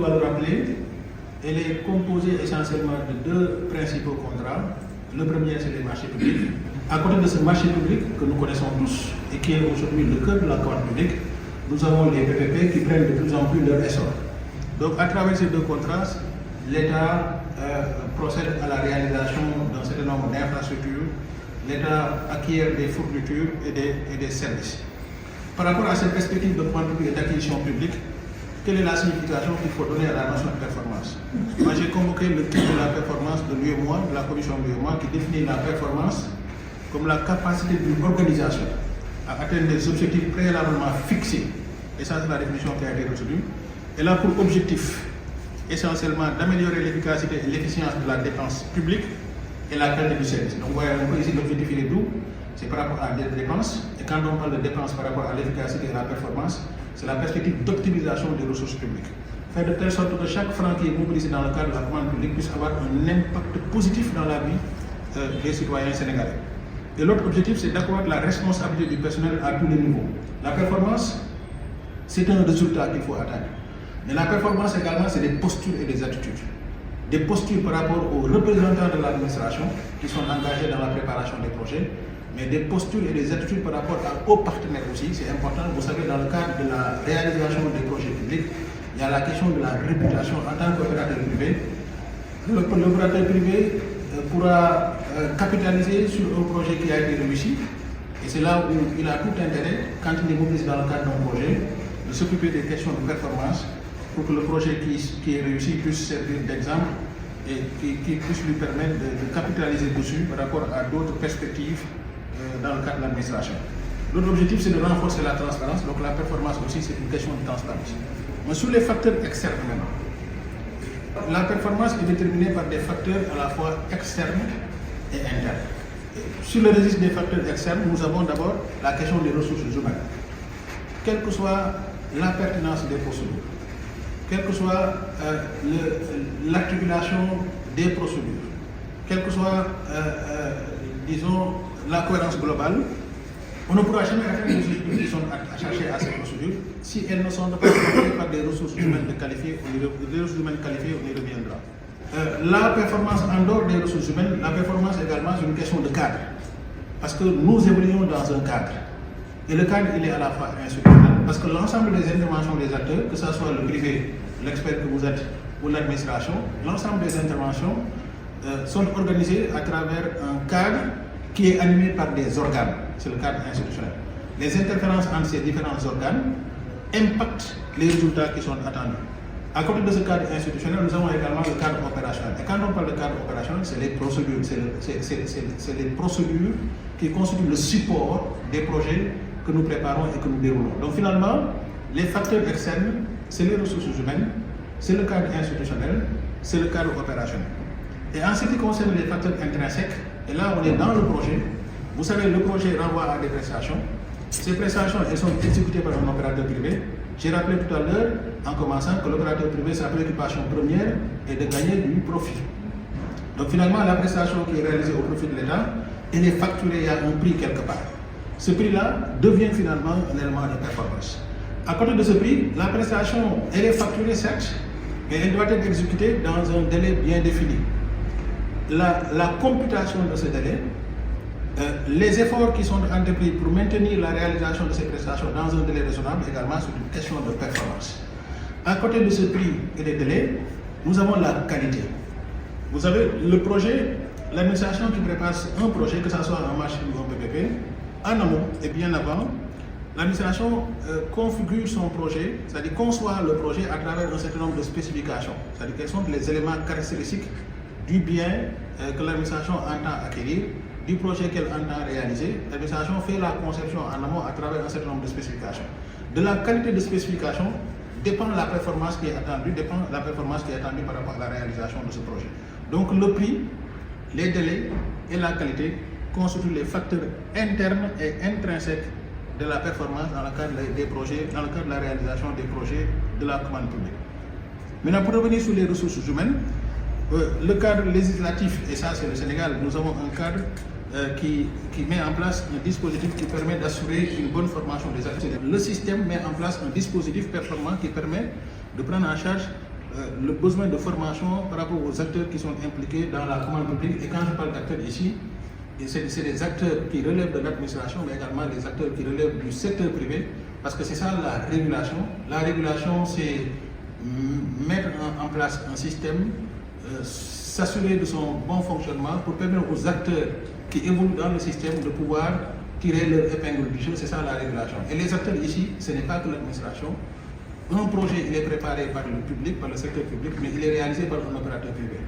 dois le rappeler, elle est composée essentiellement de deux principaux contrats. Le premier, c'est les marchés publics. À côté de ce marché public que nous connaissons tous et qui est aujourd'hui le cœur de la commande publique, nous avons les PPP qui prennent de plus en plus leur essor. Donc, à travers ces deux contrats, l'État procède à la réalisation d'un certain nombre d'infrastructures. L'État acquiert des fournitures et des services. Par rapport à cette perspective de commande publique et d'acquisition publique, quelle est la signification qu'il faut donner à la notion de performance? Moi, j'ai convoqué le thème de la performance de l'UEMOA, de la commission de l'UEMOA, qui définit la performance comme la capacité d'une organisation à atteindre des objectifs préalablement fixés. Et ça, c'est la définition qui a été retenue. Elle a pour objectif essentiellement d'améliorer l'efficacité et l'efficience de la dépense publique et la qualité du service. Donc, vous voyez un peu ici, l'objectif il est d'où? C'est par rapport à des dépenses. Et quand on parle de dépenses par rapport à l'efficacité et la performance, c'est la perspective d'optimisation des ressources publiques. Faire de telle sorte que chaque franc qui est mobilisé dans le cadre de la commande publique puisse avoir un impact positif dans la vie des citoyens sénégalais. Et l'autre objectif, c'est d'accroître la responsabilité du personnel à tous les niveaux. La performance, c'est un résultat qu'il faut atteindre. Mais la performance également, c'est des postures et des attitudes. Des postures par rapport aux représentants de l'administration qui sont engagés dans la préparation des projets, mais des postures et des attitudes par rapport aux partenaires aussi, c'est important. Vous savez, dans le cadre de la réalisation des projets publics, il y a la question de la réputation en tant qu'opérateur privé. L'opérateur privé pourra capitaliser sur un projet qui a été réussi, et c'est là où il a tout intérêt, quand il est mobilisé dans le cadre d'un projet, de s'occuper des questions de performance pour que le projet qui est réussi puisse servir d'exemple et qui puisse lui permettre de capitaliser dessus par rapport à d'autres perspectives dans le cadre de l'administration. L'autre objectif, c'est de renforcer la transparence. Donc la performance aussi, c'est une question de transparence. Mais sur les facteurs externes maintenant, la performance est déterminée par des facteurs à la fois externes et internes. Et sur le registre des facteurs externes, nous avons d'abord la question des ressources humaines. Quelle que soit la pertinence des procédures, quelle que soit l'articulation des procédures, quelle que soit, disons, la cohérence globale, on ne pourra jamais atteindre les objectifs qui sont attachés à ces procédures si elles ne sont pas supportées par des ressources humaines qualifiées. Des ressources humaines qualifiées, on y reviendra. La performance en dehors des ressources humaines, la performance également c'est une question de cadre. Parce que nous évoluons dans un cadre. Et le cadre, il est à la fois institutionnel. Parce que l'ensemble des interventions des acteurs, que ce soit le privé, l'expert que vous êtes ou l'administration, l'ensemble des interventions sont organisées à travers un cadre qui est animé par des organes. C'est le cadre institutionnel. Les interférences entre ces différents organes impactent les résultats qui sont attendus. À côté de ce cadre institutionnel, nous avons également le cadre opérationnel. Et quand on parle de cadre opérationnel, c'est les procédures. C'est les procédures qui constituent le support des projets que nous préparons et que nous déroulons. Donc finalement, les facteurs externes, c'est les ressources humaines, c'est le cadre institutionnel, c'est le cadre opérationnel. Et en ce qui concerne les facteurs intrinsèques, et là on est dans le projet, vous savez, le projet renvoie à des prestations. Ces prestations, elles sont exécutées par un opérateur privé. J'ai rappelé tout à l'heure, en commençant, que l'opérateur privé, sa préoccupation première est de gagner du profit. Donc finalement, la prestation qui est réalisée au profit de l'État, elle est facturée, il y a un prix quelque part. Ce prix-là devient finalement un élément de performance. À côté de ce prix, la prestation, elle est facturée certes, mais elle doit être exécutée dans un délai bien défini. La computation de ce délai, les efforts qui sont entrepris pour maintenir la réalisation de ces prestations dans un délai raisonnable, également, c'est une question de performance. À côté de ce prix et des délais, nous avons la qualité. Vous savez, le projet, l'administration qui prépare un projet, que ce soit un marché ou un PPP, en amont et bien avant, l'administration configure son projet, c'est-à-dire conçoit le projet à travers un certain nombre de spécifications, c'est-à-dire quels sont les éléments caractéristiques du bien que l'administration entend acquérir, du projet qu'elle entend réaliser. L'administration fait la conception en amont à travers un certain nombre de spécifications. De la qualité de spécification dépend la performance qui est attendue, par rapport à la réalisation de ce projet. Donc le prix, les délais et la qualité constituent les facteurs internes et intrinsèques de la performance dans le cadre des projets, dans le cadre de la réalisation des projets de la commande publique. Maintenant, pour revenir sur les ressources humaines, le cadre législatif, et ça c'est le Sénégal, nous avons un cadre qui met en place un dispositif qui permet d'assurer une bonne formation des acteurs. Le système met en place un dispositif performant qui permet de prendre en charge le besoin de formation par rapport aux acteurs qui sont impliqués dans la commande publique. Et quand je parle d'acteurs ici, c'est des acteurs qui relèvent de l'administration, mais également les acteurs qui relèvent du secteur privé, parce que c'est ça la régulation. La régulation, c'est mettre en place un système, s'assurer de son bon fonctionnement pour permettre aux acteurs qui évoluent dans le système de pouvoir tirer leur épingle du jeu. C'est ça la régulation. Et les acteurs ici, ce n'est pas que l'administration. Un projet, il est préparé par le public, par le secteur public, mais il est réalisé par un opérateur privé.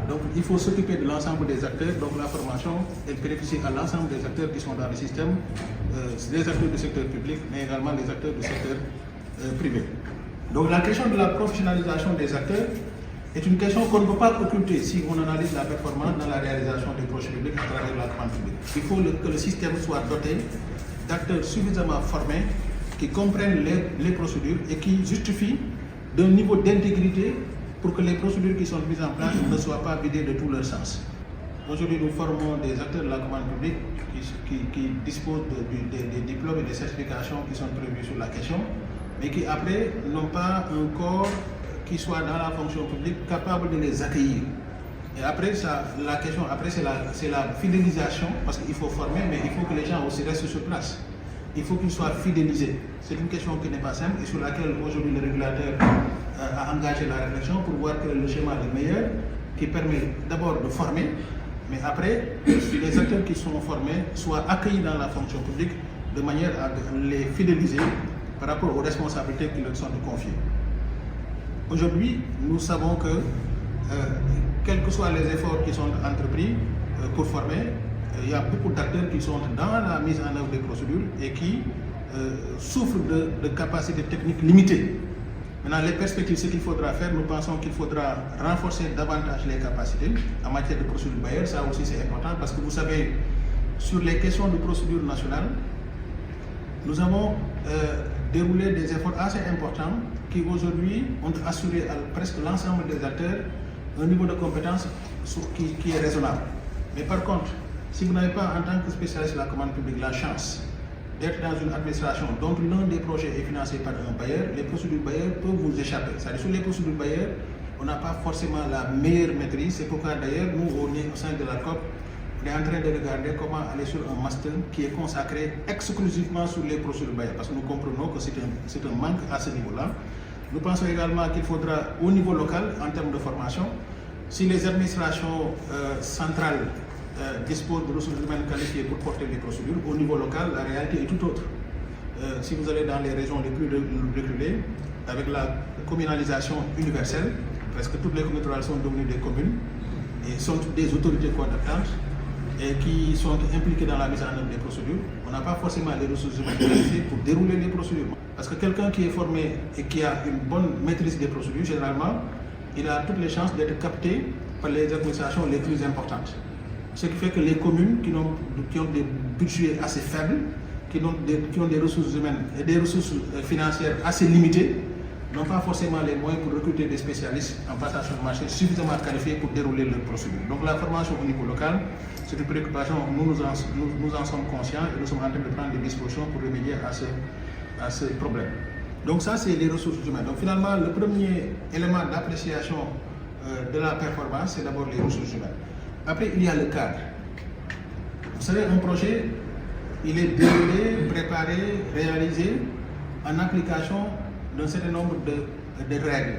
Donc il faut s'occuper de l'ensemble des acteurs. Donc la formation, elle bénéficie à l'ensemble des acteurs qui sont dans le système, les acteurs du secteur public, mais également les acteurs du secteur privé. Donc la question de la professionnalisation des acteurs est une question qu'on ne peut pas occulter si on analyse la performance dans la réalisation des projets publics à travers la commande publique. Il faut que le système soit doté d'acteurs suffisamment formés qui comprennent les procédures et qui justifient d'un niveau d'intégrité pour que les procédures qui sont mises en place ne soient pas vidées de tout leur sens. Aujourd'hui, nous formons des acteurs de la commande publique qui disposent des diplômes et des certifications qui sont prévus sur la question, mais qui après n'ont pas un corps qui soit dans la fonction publique capable de les accueillir. Et après, la question, c'est la fidélisation, parce qu'il faut former, mais il faut que les gens aussi restent sur place. Il faut qu'ils soient fidélisés. C'est une question qui n'est pas simple et sur laquelle aujourd'hui le régulateur a engagé la réflexion pour voir quel est le schéma le meilleur qui permet d'abord de former, mais après, les acteurs qui sont formés soient accueillis dans la fonction publique de manière à les fidéliser par rapport aux responsabilités qui leur sont confiées. Aujourd'hui, nous savons que, quels que soient les efforts qui sont entrepris pour former, il y a beaucoup d'acteurs qui sont dans la mise en œuvre des procédures et qui souffrent de capacités techniques limitées. Maintenant, les perspectives, ce qu'il faudra faire, nous pensons qu'il faudra renforcer davantage les capacités en matière de procédure bailleur. Ça aussi, c'est important parce que vous savez, sur les questions de procédure nationale, nous avons déroulé des efforts assez importants qui aujourd'hui ont assuré à presque l'ensemble des acteurs un niveau de compétence qui est raisonnable. Mais par contre, si vous n'avez pas en tant que spécialiste de la commande publique la chance d'être dans une administration dont l'un des projets est financé par un bailleur, les procédures bailleurs peuvent vous échapper. C'est-à-dire sur les procédures bailleurs, on n'a pas forcément la meilleure maîtrise. C'est pourquoi d'ailleurs, nous, au sein de la COP, on est en train de regarder comment aller sur un master qui est consacré exclusivement sur les procédures bailleurs, parce que nous comprenons que c'est un manque à ce niveau-là. Nous pensons également qu'il faudra, au niveau local, en termes de formation, si les administrations centrales disposent de ressources humaines qualifiées pour porter les procédures, au niveau local, la réalité est tout autre. Si vous allez dans les régions les plus reculées, avec la communalisation universelle, presque toutes les communautés rurales sont devenues des communes et sont des autorités compétentes et qui sont impliquées dans la mise en œuvre des procédures. On n'a pas forcément les ressources humaines qualifiées pour dérouler les procédures. Parce que quelqu'un qui est formé et qui a une bonne maîtrise des procédures, généralement, il a toutes les chances d'être capté par les administrations les plus importantes. Ce qui fait que les communes qui ont des budgets assez faibles, qui ont des ressources humaines et des ressources financières assez limitées, n'ont pas forcément les moyens pour recruter des spécialistes en passation de marché suffisamment qualifiés pour dérouler leurs procédures. Donc la formation au niveau local, c'est une préoccupation, nous en sommes conscients et nous sommes en train de prendre des dispositions pour remédier à ce problème. Donc ça, c'est les ressources humaines. Donc finalement, le premier élément d'appréciation de la performance, c'est d'abord les ressources humaines. Après, il y a le cadre. Vous savez, un projet, il est déroulé, préparé, réalisé en application d'un certain nombre de règles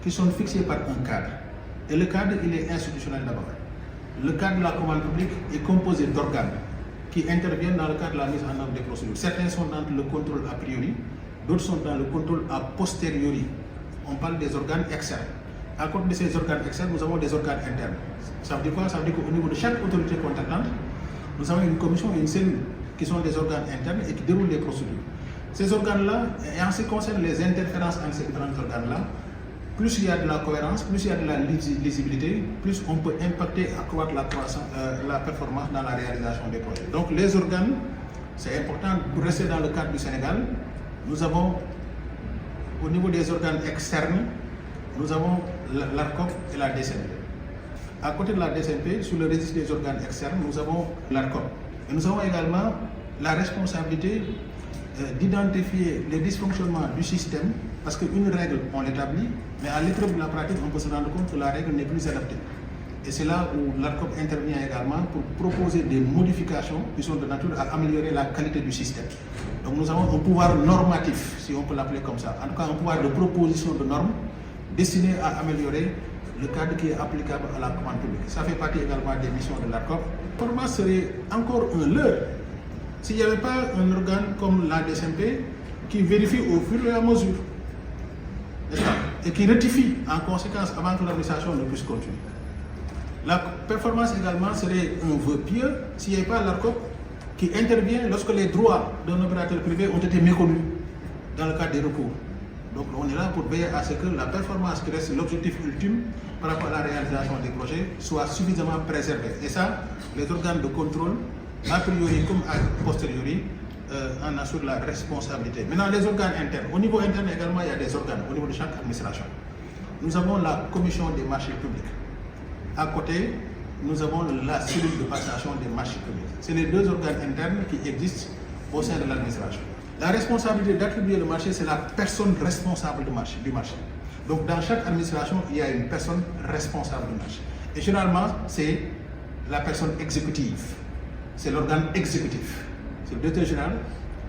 qui sont fixées par un cadre. Et le cadre, il est institutionnel d'abord. Le cadre de la commande publique est composé d'organes qui interviennent dans le cadre de la mise en œuvre des procédures. Certains sont dans le contrôle a priori, d'autres sont dans le contrôle a posteriori. On parle des organes externes. À côté de ces organes externes, nous avons des organes internes. Ça veut dire quoi? Ça veut dire qu'au niveau de chaque autorité compétente, nous avons une commission et une cellule qui sont des organes internes et qui déroulent les procédures. Ces organes-là, et en ce qui concerne les interférences entre ces différents organes-là, plus il y a de la cohérence, plus il y a de la lisibilité, plus on peut impacter, accroître la performance dans la réalisation des projets. Donc les organes, c'est important pour rester dans le cadre du Sénégal. Nous avons, au niveau des organes externes, nous avons l'ARCOP et la DCMP. À côté de la DCMP, sur le registre des organes externes, nous avons l'ARCOP. Et nous avons également la responsabilité d'identifier les dysfonctionnements du système Parce qu'une règle, on l'établit, mais à l'épreuve de la pratique, on peut se rendre compte que la règle n'est plus adaptée. Et c'est là où l'ARCOP intervient également pour proposer des modifications qui sont de nature à améliorer la qualité du système. Donc nous avons un pouvoir normatif, si on peut l'appeler comme ça, en tout cas un pouvoir de proposition de normes destiné à améliorer le cadre qui est applicable à la commande publique. Ça fait partie également des missions de l'ARCOP. Pour moi, ce serait encore un leurre s'il n'y avait pas un organe comme la DSMP qui vérifie au fur et à mesure, et qui rectifie en conséquence avant que l'administration ne puisse continuer. La performance également serait un vœu pieux s'il n'y avait pas l'ARCOP qui intervient lorsque les droits d'un opérateur privé ont été méconnus dans le cadre des recours. Donc on est là pour veiller à ce que la performance qui reste l'objectif ultime par rapport à la réalisation des projets soit suffisamment préservée. Et ça, les organes de contrôle, a priori comme a posteriori, en assurent la responsabilité. Maintenant, les organes internes. Au niveau interne également, il y a des organes au niveau de chaque administration. Nous avons la commission des marchés publics. À côté, nous avons la cellule de passation des marchés publics. C'est les deux organes internes qui existent au sein de l'administration. La responsabilité d'attribuer le marché, c'est la personne responsable du marché. Donc dans chaque administration, il y a une personne responsable du marché. Et généralement, c'est la personne exécutive. C'est l'organe exécutif. C'est le directeur général,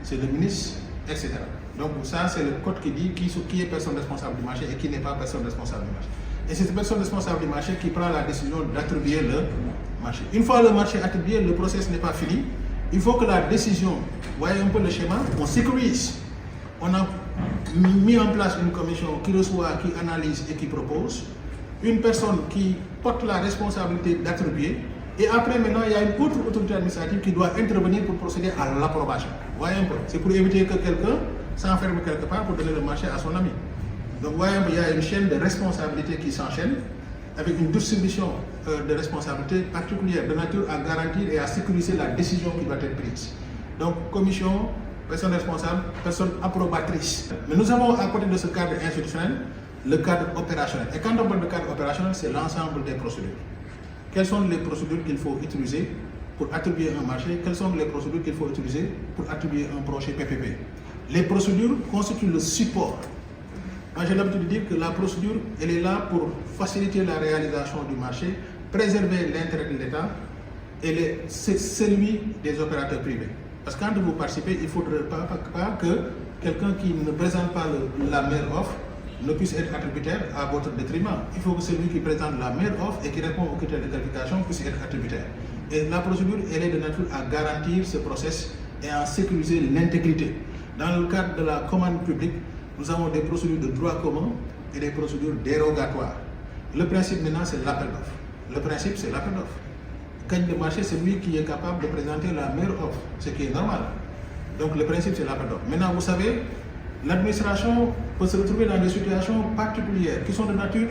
c'est le ministre, etc. Donc ça, c'est le code qui dit qui est personne responsable du marché et qui n'est pas personne responsable du marché. Et c'est cette personne responsable du marché qui prend la décision d'attribuer le marché. Une fois le marché attribué, le process n'est pas fini. Il faut que la décision, vous voyez un peu le schéma, on sécurise. On a mis en place une commission qui reçoit, qui analyse et qui propose. Une personne qui porte la responsabilité d'attribuer. Et après, maintenant, il y a une autre autorité administrative qui doit intervenir pour procéder à l'approbation. Vous voyez un peu, c'est pour éviter que quelqu'un s'enferme quelque part pour donner le marché à son ami. Donc, vous voyez un peu, il y a une chaîne de responsabilité qui s'enchaîne avec une distribution de responsabilités particulière de nature à garantir et à sécuriser la décision qui doit être prise. Donc, commission, personne responsable, personne approbatrice. Mais nous avons à côté de ce cadre institutionnel, le cadre opérationnel. Et quand on parle de cadre opérationnel, c'est l'ensemble des procédures. Quelles sont les procédures qu'il faut utiliser pour attribuer un marché? Quelles sont les procédures qu'il faut utiliser pour attribuer un projet PPP? Les procédures constituent le support. Moi, j'ai l'habitude de dire que la procédure, elle est là pour faciliter la réalisation du marché, préserver l'intérêt de l'État et celui des opérateurs privés. Parce que quand vous participez, il ne faudrait pas que quelqu'un qui ne présente pas la meilleure offre ne puisse être attributaire à votre détriment. Il faut que celui qui présente la meilleure offre et qui répond aux critères de qualification puisse être attributaire. Et la procédure, elle est de nature à garantir ce process et à sécuriser l'intégrité. Dans le cadre de la commande publique, nous avons des procédures de droit commun et des procédures dérogatoires. Le principe maintenant, c'est l'appel d'offres. Le principe, c'est l'appel d'offres. Gagne le marché, c'est lui qui est capable de présenter la meilleure offre, ce qui est normal. Donc le principe, c'est l'appel d'offres. Maintenant, vous savez, l'administration peut se retrouver dans des situations particulières qui sont de nature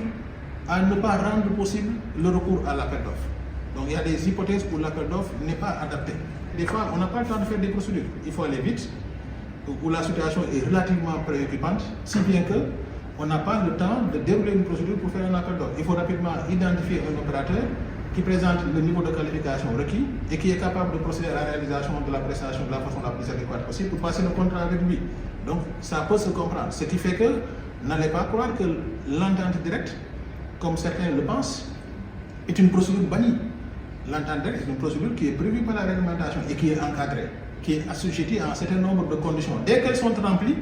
à ne pas rendre possible le recours à l'appel d'offres. Donc il y a des hypothèses où l'appel d'offres n'est pas adapté. Des fois, on n'a pas le temps de faire des procédures. Il faut aller vite, où la situation est relativement préoccupante, si bien que on n'a pas le temps de dérouler une procédure pour faire un appel d'offres. Il faut rapidement identifier un opérateur qui présente le niveau de qualification requis et qui est capable de procéder à la réalisation de la prestation de la façon la plus adéquate possible pour passer le contrat avec lui. Donc ça peut se comprendre. Ce qui fait que n'allez pas croire que l'entente directe, comme certains le pensent, est une procédure bannie. L'entente directe est une procédure qui est prévue par la réglementation et qui est encadrée, qui est assujettie à un certain nombre de conditions. Dès qu'elles sont remplies,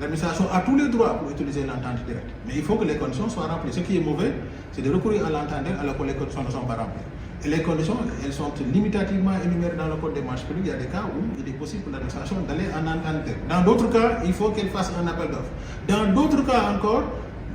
l'administration a tous les droits pour utiliser l'entente directe. Mais il faut que les conditions soient remplies. Ce qui est mauvais, c'est de recourir à l'entente directe alors que les conditions ne sont pas remplies. Et les conditions, elles sont limitativement énumérées dans le code des marchés publics. Il y a des cas où il est possible pour l'administration d'aller en entente directe. Dans d'autres cas, il faut qu'elle fasse un appel d'offres. Dans d'autres cas encore,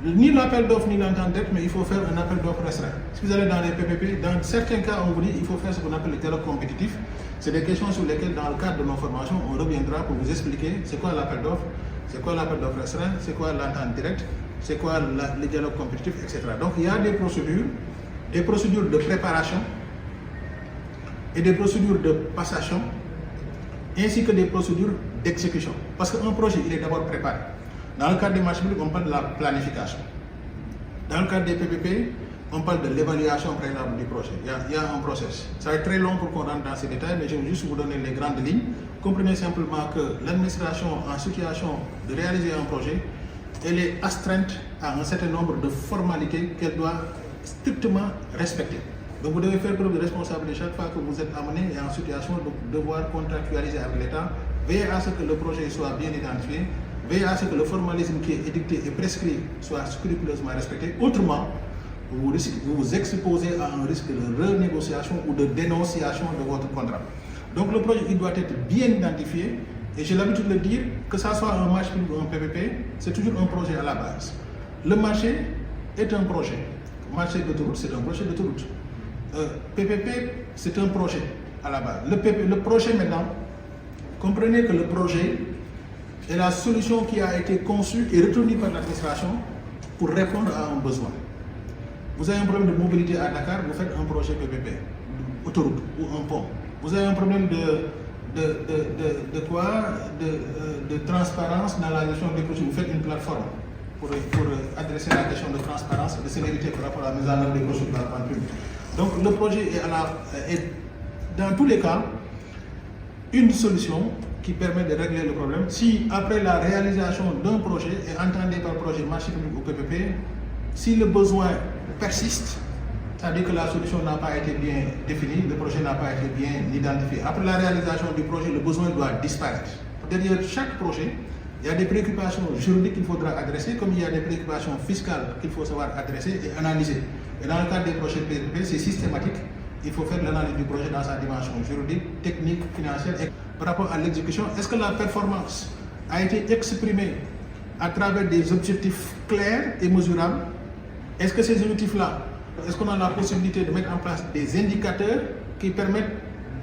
ni l'appel d'offres ni l'entente directe, mais il faut faire un appel d'offres restreint. Si vous allez dans les PPP, dans certains cas, on vous dit qu'il faut faire ce qu'on appelle le dialogue compétitif. C'est des questions sur lesquelles, dans le cadre de nos formations, on reviendra pour vous expliquer c'est quoi l'appel d'offres, c'est quoi l'appel d'offres restreint, c'est quoi l'entente directe, c'est quoi le dialogue compétitif, etc. Donc il y a des procédures de préparation et des procédures de passation, ainsi que des procédures d'exécution. Parce qu'un projet, il est d'abord préparé. Dans le cadre des marchés publics, on parle de la planification. Dans le cadre des PPP, on parle de l'évaluation préalable du projet. Il y a un process. Ça va être très long pour qu'on rentre dans ces détails, mais je vais juste vous donner les grandes lignes. Comprenez simplement que l'administration en situation de réaliser un projet elle est astreinte à un certain nombre de formalités qu'elle doit strictement respecter. Donc vous devez faire preuve de responsabilité chaque fois que vous êtes amené et en situation de devoir contractualiser avec l'État. Veillez à ce que le projet soit bien identifié, veillez à ce que le formalisme qui est édicté et prescrit soit scrupuleusement respecté. Autrement, vous vous exposez à un risque de renégociation ou de dénonciation de votre contrat. Donc le projet il doit être bien identifié et j'ai l'habitude de le dire, que ce soit un marché public ou un PPP, c'est toujours un projet à la base. Le marché est un projet. Marché d'autoroute, c'est un projet d'autoroute. PPP, c'est un projet à la base. Le projet maintenant, comprenez que le projet est la solution qui a été conçue et retenue par l'administration pour répondre à un besoin. Vous avez un problème de mobilité à Dakar, vous faites un projet PPP, autoroute ou un pont. Vous avez un problème de transparence dans la gestion des projets, vous faites une plateforme pour adresser la question de transparence et de célérité par rapport à la mise en œuvre des projets de la commande publique. Donc le projet est dans tous les cas une solution qui permet de régler le problème. Si après la réalisation d'un projet, et entendez par projet marché public ou PPP, si le besoin persiste, c'est-à-dire que la solution n'a pas été bien définie, le projet n'a pas été bien identifié. Après la réalisation du projet, le besoin doit disparaître. Derrière chaque projet, il y a des préoccupations juridiques qu'il faudra adresser, comme il y a des préoccupations fiscales qu'il faut savoir adresser et analyser. Et dans le cadre des projets PPP, c'est systématique. Il faut faire l'analyse du projet dans sa dimension juridique, technique, financière. Et par rapport à l'exécution, est-ce que la performance a été exprimée à travers des objectifs clairs et mesurables? Est-ce que ces objectifs-là, est-ce qu'on a la possibilité de mettre en place des indicateurs qui permettent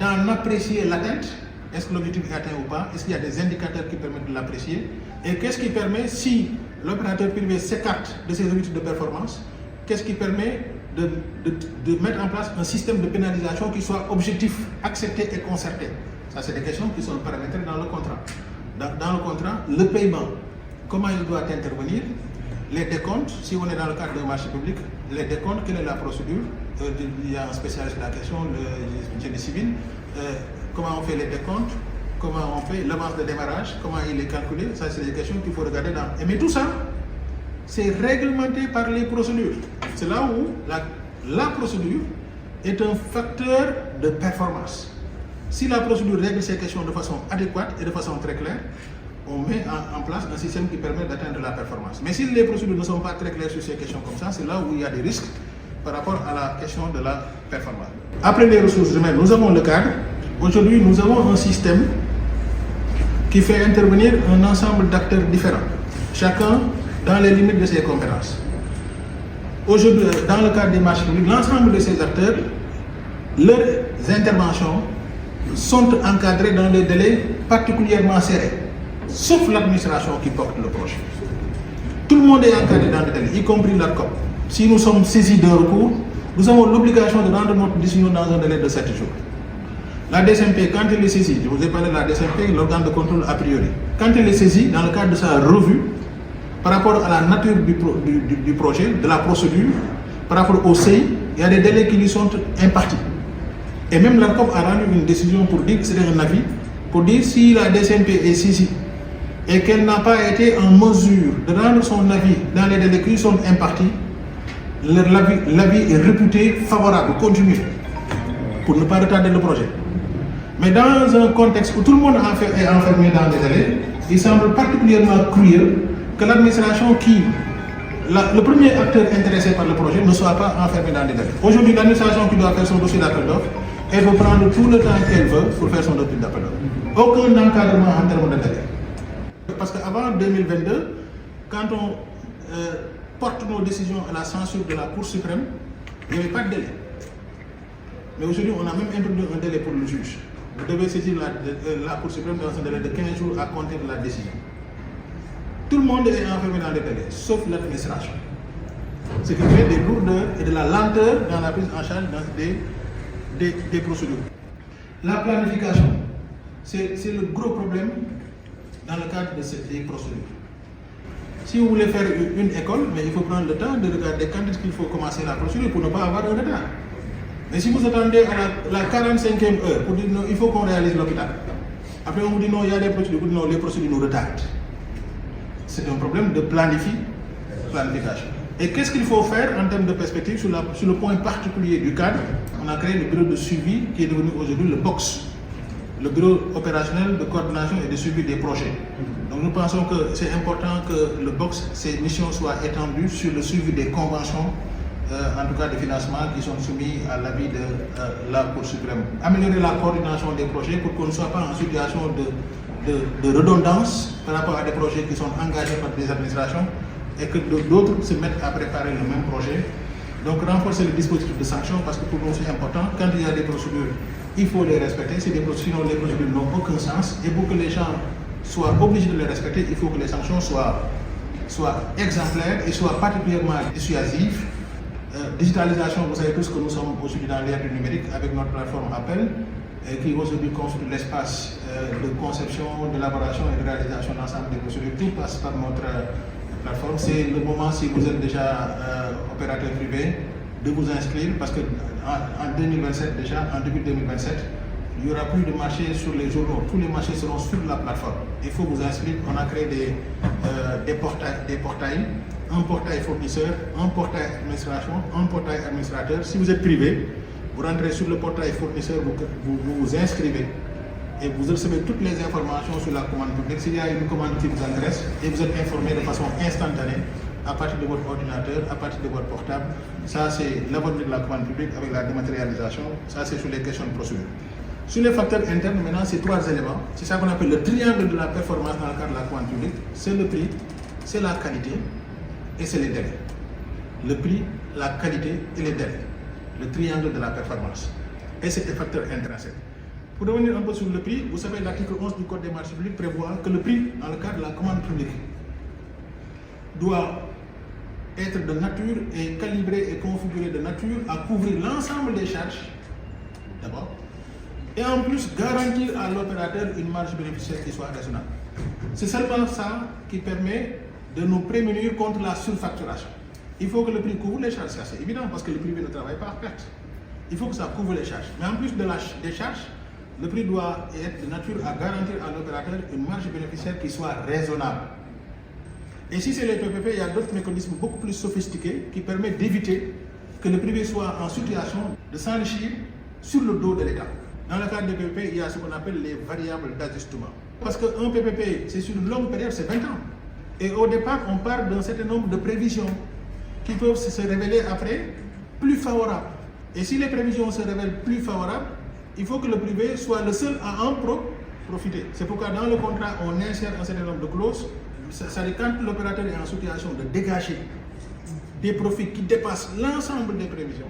d'en apprécier l'atteinte? Est-ce que l'objectif est atteint ou pas? Est-ce qu'il y a des indicateurs qui permettent de l'apprécier? Et qu'est-ce qui permet, si l'opérateur privé s'écarte de ses objectifs de performance, qu'est-ce qui permet de mettre en place un système de pénalisation qui soit objectif, accepté et concerté? Ça, c'est des questions qui sont paramétrées dans le contrat. Dans le contrat, le paiement, comment il doit intervenir? Les décomptes, si on est dans le cadre d'un marché public, les décomptes, quelle est la procédure? Il y a un spécialiste de la question, le génie civil. Comment on fait les décomptes? Comment on fait l'avance de démarrage? Comment il est calculé? Ça, c'est des questions qu'il faut regarder dans. Mais tout ça, c'est réglementé par les procédures. C'est là où la procédure est un facteur de performance. Si la procédure règle ces questions de façon adéquate et de façon très claire, on met en place un système qui permet d'atteindre la performance. Mais si les procédures ne sont pas très claires sur ces questions comme ça, c'est là où il y a des risques par rapport à la question de la performance. Après les ressources humaines, nous avons le cadre. Aujourd'hui, nous avons un système qui fait intervenir un ensemble d'acteurs différents, chacun dans les limites de ses compétences. Aujourd'hui, dans le cadre des marchés publics, l'ensemble de ces acteurs, leurs interventions sont encadrées dans des délais particulièrement serrés, sauf l'administration qui porte le projet. Tout le monde est encadré dans des délais, y compris l'ARCOP. Si nous sommes saisis d'un recours, nous avons l'obligation de rendre notre décision dans un délai de 7 jours. La DCMP, quand elle est saisie, je vous ai parlé de la DCMP, l'organe de contrôle a priori, quand elle est saisie dans le cadre de sa revue, par rapport à la nature du projet, de la procédure, par rapport au CEI, il y a des délais qui lui sont impartis. Et même l'ARCOP a rendu une décision pour dire que c'était un avis, pour dire si la DCMP est saisie et qu'elle n'a pas été en mesure de rendre son avis dans les délais qui lui sont impartis, l'avis est réputé favorable, continu, pour ne pas retarder le projet. Mais dans un contexte où tout le monde est enfermé dans des délais, il semble particulièrement cruel que l'administration le premier acteur intéressé par le projet ne soit pas enfermé dans des délais. Aujourd'hui, l'administration qui doit faire son dossier d'appel d'offres, elle peut prendre tout le temps qu'elle veut pour faire son dossier d'appel d'offres. Aucun encadrement en termes de délai. Parce qu'avant 2022, quand on porte nos décisions à la censure de la Cour suprême, il n'y avait pas de délai. Mais aujourd'hui, on a même introduit un délai pour le juge. Vous devez saisir la Cour suprême dans un délai de 15 jours à compter de la décision. Tout le monde est enfermé dans les délais, sauf l'administration. Ce qui fait des lourdeurs et de la lenteur dans la prise en charge des procédures. La planification, c'est le gros problème dans le cadre de ces procédures. Si vous voulez faire une école, mais il faut prendre le temps de regarder quand est-ce qu'il faut commencer la procédure pour ne pas avoir un retard. Mais si vous attendez à la 45e heure pour dire non, il faut qu'on réalise l'hôpital. Après on vous dit non, il y a des procédures, vous dites non, les procédures nous retardent. c'est un problème de planification. Et qu'est-ce qu'il faut faire en termes de perspective sur le point particulier du cadre? On a créé le bureau de suivi qui est devenu aujourd'hui le BOX, le bureau opérationnel de coordination et de suivi des projets. Donc nous pensons que c'est important que le BOX, ses missions soient étendues sur le suivi des conventions, en tout cas de financement qui sont soumis à l'avis de la Cour suprême. Améliorer la coordination des projets pour qu'on ne soit pas en situation de redondance par rapport à des projets qui sont engagés par des administrations et que d'autres se mettent à préparer le même projet. Donc renforcer le dispositif de sanctions parce que pour nous c'est important. Quand il y a des procédures, il faut les respecter. Sinon les procédures n'ont aucun sens. Et pour que les gens soient obligés de les respecter, il faut que les sanctions soient exemplaires et soient particulièrement dissuasives. Digitalisation, vous savez tous que nous sommes aujourd'hui dans l'ère du numérique avec notre plateforme Appel qui aujourd'hui constitue l'espace de conception, d'élaboration et de réalisation de l'ensemble des procédures. Tout passe par notre plateforme. C'est le moment, si vous êtes déjà opérateur privé, de vous inscrire parce que en 2027 déjà, en début 2027, il n'y aura plus de marché sur les journaux. Tous les marchés seront sur la plateforme. Il faut vous inscrire. On a créé des portails, un portail fournisseur, un portail administration, un portail administrateur. Si vous êtes privé, vous rentrez sur le portail fournisseur, vous vous inscrivez et vous recevez toutes les informations sur la commande publique. S'il y a une commande qui vous intéresse et vous êtes informé de façon instantanée à partir de votre ordinateur, à partir de votre portable. Ça, c'est l'avenir de la commande publique avec la dématérialisation. Ça, c'est sur les questions de procédure. Sur les facteurs internes, maintenant, c'est 3 éléments. C'est ça qu'on appelle le triangle de la performance dans le cadre de la commande publique. C'est le prix, c'est la qualité et c'est les délais. Le prix, la qualité et les délais. Le triangle de la performance. Et c'est des facteurs intrinsèques. Pour revenir un peu sur le prix, vous savez, l'article 11 du Code des marchés publics prévoit que le prix, dans le cadre de la commande publique, doit être de nature et calibré et configuré de nature à couvrir l'ensemble des charges, d'abord, et en plus garantir à l'opérateur une marge bénéficiaire qui soit raisonnable. C'est seulement ça qui permet de nous prémunir contre la surfacturation. Il faut que le prix couvre les charges, c'est assez évident parce que le privé ne travaille pas à perte. Il faut que ça couvre les charges. Mais en plus des charges, le prix doit être de nature à garantir à l'opérateur une marge bénéficiaire qui soit raisonnable. Et si c'est les PPP, il y a d'autres mécanismes beaucoup plus sophistiqués qui permettent d'éviter que le privé soit en situation de s'enrichir sur le dos de l'État. Dans le cadre des PPP, il y a ce qu'on appelle les variables d'ajustement. Parce qu'un PPP, c'est sur une longue période, c'est 20 ans. Et au départ, on part d'un certain nombre de prévisions qui peuvent se révéler après plus favorables. Et si les prévisions se révèlent plus favorables, il faut que le privé soit le seul à en profiter. C'est pourquoi dans le contrat, on insère un certain nombre de clauses. C'est-à-dire quand l'opérateur est en situation de dégager des profits qui dépassent l'ensemble des prévisions,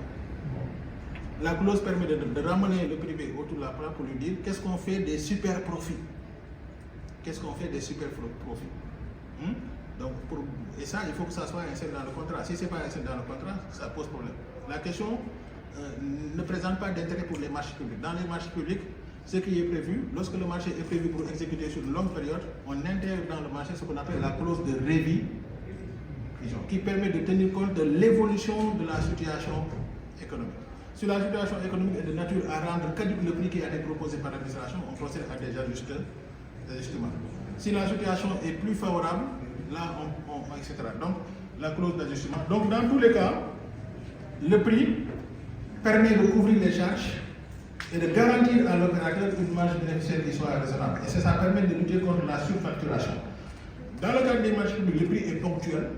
la clause permet de ramener le privé autour de la table pour lui dire qu'est-ce qu'on fait des super profits. Qu'est-ce qu'on fait des super profits. Donc et ça, il faut que ça soit inséré dans le contrat. Si ce n'est pas inséré dans le contrat, ça pose problème. La question ne présente pas d'intérêt pour les marchés publics. Dans les marchés publics, ce qui est prévu, lorsque le marché est prévu pour exécuter sur une longue période, on intègre dans le marché ce qu'on appelle la clause de révision, qui permet de tenir compte de l'évolution de la situation économique. Si la situation économique est de nature à rendre caduc le prix qui a été proposé par l'administration, on procède à des ajustements. Si la situation est plus favorable, là, etc. Donc, la clause d'ajustement. Donc, dans tous les cas, le prix permet de couvrir les charges et de garantir à l'opérateur une marge bénéficiaire qui soit raisonnable. Et ça permet de lutter contre la surfacturation. Dans le cadre des marchés publics, le prix est ponctuel,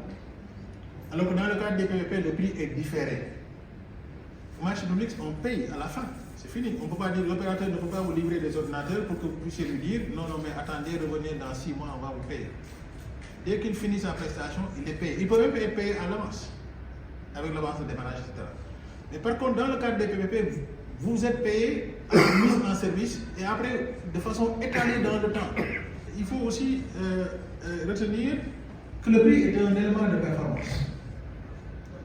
alors que dans le cadre des PPP, le prix est différé. Au marché public, on paye à la fin. C'est fini. On ne peut pas dire, l'opérateur ne peut pas vous livrer des ordinateurs pour que vous puissiez lui dire non, mais attendez, revenez dans 6 mois, on va vous payer. Dès qu'il finit sa prestation, il est payé. Il peut même être payé à l'avance, avec l'avance de démarrage, etc. Mais par contre, dans le cadre des PPP, vous êtes payé à la mise en service et après, de façon étalée dans le temps. Il faut aussi retenir que le prix est un élément de performance.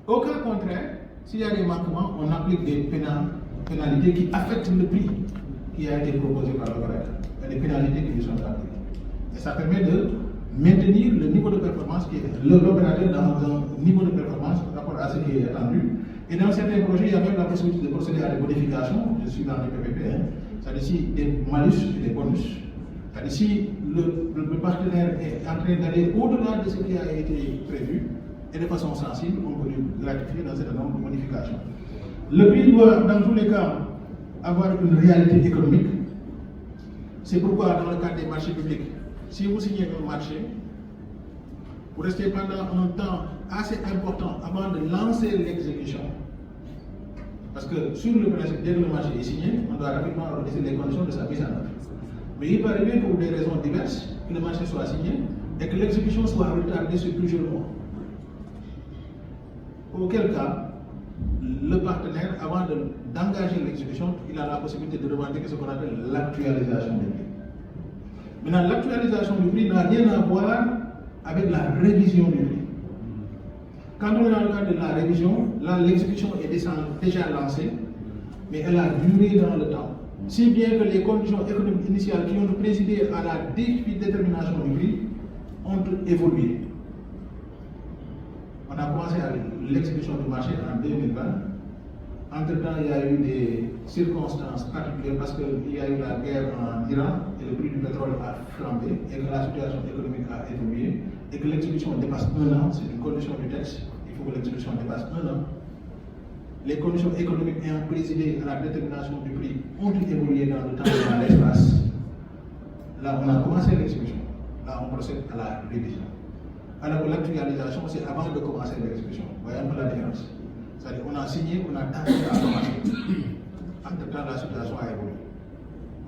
Au cas contraire, s'il y a des manquements, on applique des pénalités qui affectent le prix qui a été proposé par l'opérateur. Il y a des pénalités qui lui sont appliquées. Et ça permet de maintenir le niveau de performance qui est l'opérateur dans un niveau de performance par rapport à ce qui est attendu. Et dans certains projets, il y a même la possibilité de procéder à des modifications. Je suis dans les PPP, c'est-à-dire si des malus et des bonus C'est-à-dire, si le partenaire est en train d'aller au-delà de ce qui a été prévu, et de façon sensible, on peut lui gratifier dans un certain nombre de modifications. Le prix doit, dans tous les cas, avoir une réalité économique. C'est pourquoi, dans le cadre des marchés publics, si vous signez un marché, vous restez pendant un temps assez important avant de lancer l'exécution. Parce que sur le principe, dès que le marché est signé, on doit rapidement organiser les conditions de sa mise en œuvre. Mais il peut arriver pour des raisons diverses que le marché soit signé et que l'exécution soit retardée sur plusieurs mois. Auquel cas, le partenaire, avant d'engager l'exécution, il a la possibilité de revendiquer ce qu'on appelle l'actualisation du prix. Maintenant, l'actualisation du prix n'a rien à voir avec la révision du prix. Quand on est dans le cadre de la révision, là, l'exécution est déjà lancée, mais elle a duré dans le temps. Si bien que les conditions économiques initiales qui ont présidé à la détermination du prix ont évolué. On a commencé avec l'exécution du marché en 2020. Entre-temps, il y a eu des circonstances particulières parce qu'il y a eu la guerre en Iran et le prix du pétrole a flambé et que la situation économique a évolué et que l'exécution dépasse 1 an. C'est une condition du texte. Il faut que l'exécution dépasse 1 an. Les conditions économiques ayant présidé à la détermination du prix ont évolué dans le temps et dans l'espace. Là, on a commencé l'exécution. Là, on procède à la révision. Alors que l'actualisation, c'est avant de commencer l'exécution. Vous voyez un peu la différence. C'est-à-dire qu'on a signé, on a tenté à commencer. Entre-temps, la situation a évolué.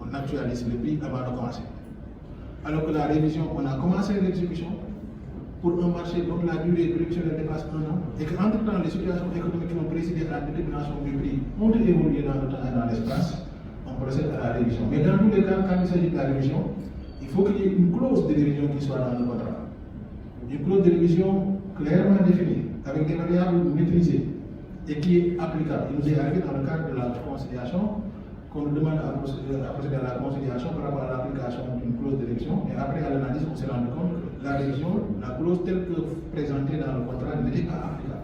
On actualise le prix avant de commencer. Alors que la révision, on a commencé l'exécution pour un marché dont la durée prévisionnelle dépasse 1 an, et qu'entre-temps, les situations économiques qui ont présidé à la détermination du prix ont évolué dans le temps et dans l'espace, on procède à la révision. Mais dans tous les cas, quand il s'agit de la révision, il faut qu'il y ait une clause de révision qui soit dans le contrat. Une clause de révision clairement définie, avec des variables maîtrisées, et qui est applicable. Il nous est arrivé dans le cadre de la conciliation qu'on nous demande à procéder à la conciliation par rapport à l'application d'une clause de révision, et après à l'analyse, on s'est rendu compte que la révision, la clause telle que présentée dans le contrat n'était pas applicable.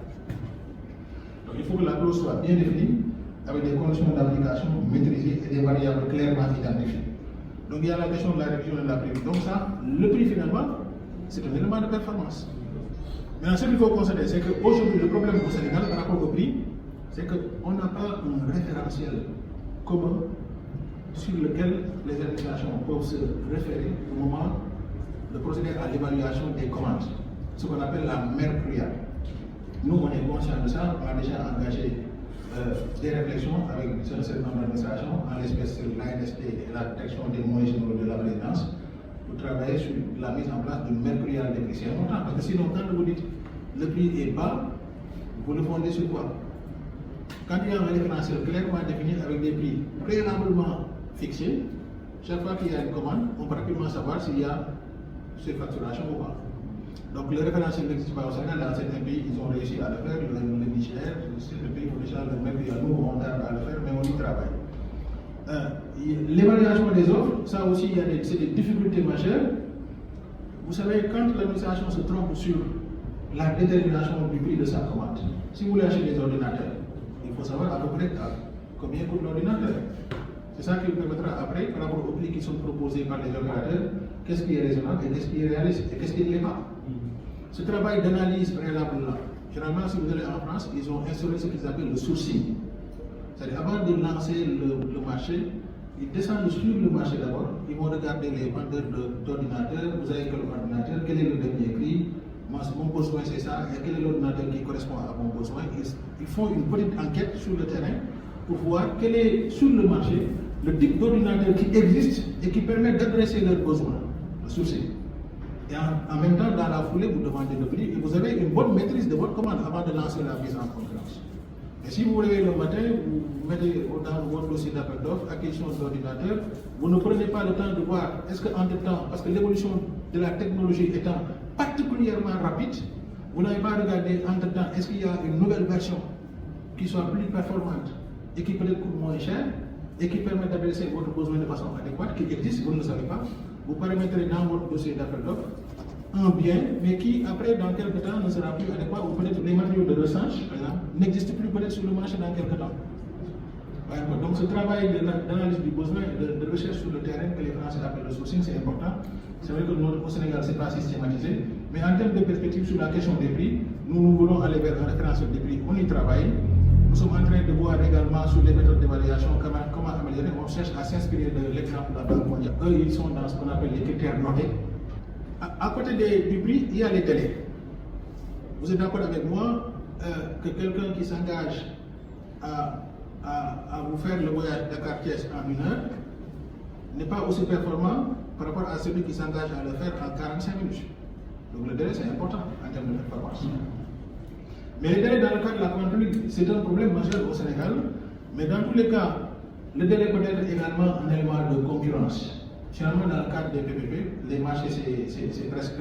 Donc il faut que la clause soit bien définie, avec des conditions d'application maîtrisées et des variables clairement identifiées. Donc il y a la question de la révision et de la prix. Donc ça, le prix finalement, c'est un élément de performance. Maintenant, ce qu'il faut considérer, c'est qu'aujourd'hui, le problème au Sénégal par rapport au prix, c'est qu'on n'a pas un référentiel commun sur lequel les administrations peuvent se référer au moment de procéder à l'évaluation des commandes, ce qu'on appelle la mercuriale. Nous, on est conscients de ça, on a déjà engagé des réflexions avec un certain nombre d'administrations, en l'espèce l'ANST et la direction des moyens généraux de la présidence, pour travailler sur la mise en place d'une mercuriale des prix. C'est important, parce que sinon, quand vous dites le prix est bas, vous le fondez sur quoi? Quand il y a un référentiel clairement défini avec des prix préalablement fixés, chaque fois qu'il y a une commande, on peut rapidement savoir s'il y a surfacturation ou pas. Donc le référentiel n'existe pas au Sénégal, dans certains pays, ils ont réussi à le faire, le Niger, certains pays ont déjà le même, nous on tarde à le faire, mais on y travaille. L'évaluation des offres, ça aussi, c'est des difficultés majeures. Vous savez, quand l'administration se trompe sur la détermination du prix de sa commande, si vous voulez acheter des ordinateurs, il faut savoir à peu près combien coûte l'ordinateur. C'est ça qui vous permettra après, par rapport aux prix qui sont proposés par les opérateurs, qu'est-ce qui est raisonnable et qu'est-ce qui est réaliste et qu'est-ce qui ne l'est pas. Ce travail d'analyse préalable-là, généralement, si vous allez en France, ils ont instauré ce qu'ils appellent le sourcing. C'est-à-dire, avant de lancer le marché, ils descendent sur le marché d'abord, ils vont regarder les vendeurs d'ordinateurs, vous avez quel ordinateur, quel est le dernier prix, mon besoin c'est ça, et quel est l'ordinateur qui correspond à mon besoin. Ils font une petite enquête sur le terrain pour voir quel est sur le marché le type d'ordinateur qui existe et qui permet d'adresser leurs besoins, le sourcing. Et en même temps, dans la foulée, vous demandez le prix et vous avez une bonne maîtrise de votre commande avant de lancer la mise en concurrence. Et si vous vous réveillez le matin, vous mettez dans votre dossier d'appel d'offres, acquisition d'ordinateur, vous ne prenez pas le temps de voir est-ce qu'entre-temps, parce que l'évolution de la technologie étant particulièrement rapide, vous n'avez pas regardé entre-temps est-ce qu'il y a une nouvelle version qui soit plus performante et qui peut-être coûte moins cher et qui permet d'adresser votre besoin de façon adéquate, qui existe, vous ne le savez pas. Vous paramétrez dans votre dossier d'appel d'offres un bien, mais qui après, dans quelques temps, ne sera plus adéquat, ou peut-être les matériaux de recherche, par exemple, n'existent plus peut-être sur le marché dans quelques temps. Donc ce travail d'analyse du besoin, de recherche sur le terrain que les Français appellent le sourcing, c'est important. C'est vrai que au Sénégal, ce n'est pas systématisé, mais en termes de perspective sur la question des prix, nous voulons aller vers un référentiel des prix, on y travaille. Nous sommes en train de voir également sur les méthodes d'évaluation comment améliorer. On cherche à s'inspirer de l'exemple de la Banque mondiale. Eux, ils sont dans ce qu'on appelle les critères notés. À côté du prix, il y a les délais. Vous êtes d'accord avec moi que quelqu'un qui s'engage à vous faire le voyage Dakar-Thiès en 1 heure n'est pas aussi performant par rapport à celui qui s'engage à le faire en 45 minutes. Donc le délai, c'est important en termes de performance. Mais les délais dans le cadre de la commande publique, c'est un problème majeur au Sénégal. Mais dans tous les cas, le délai peut être également un élément de concurrence. Finalement, dans le cadre des PPP, les marchés, c'est presque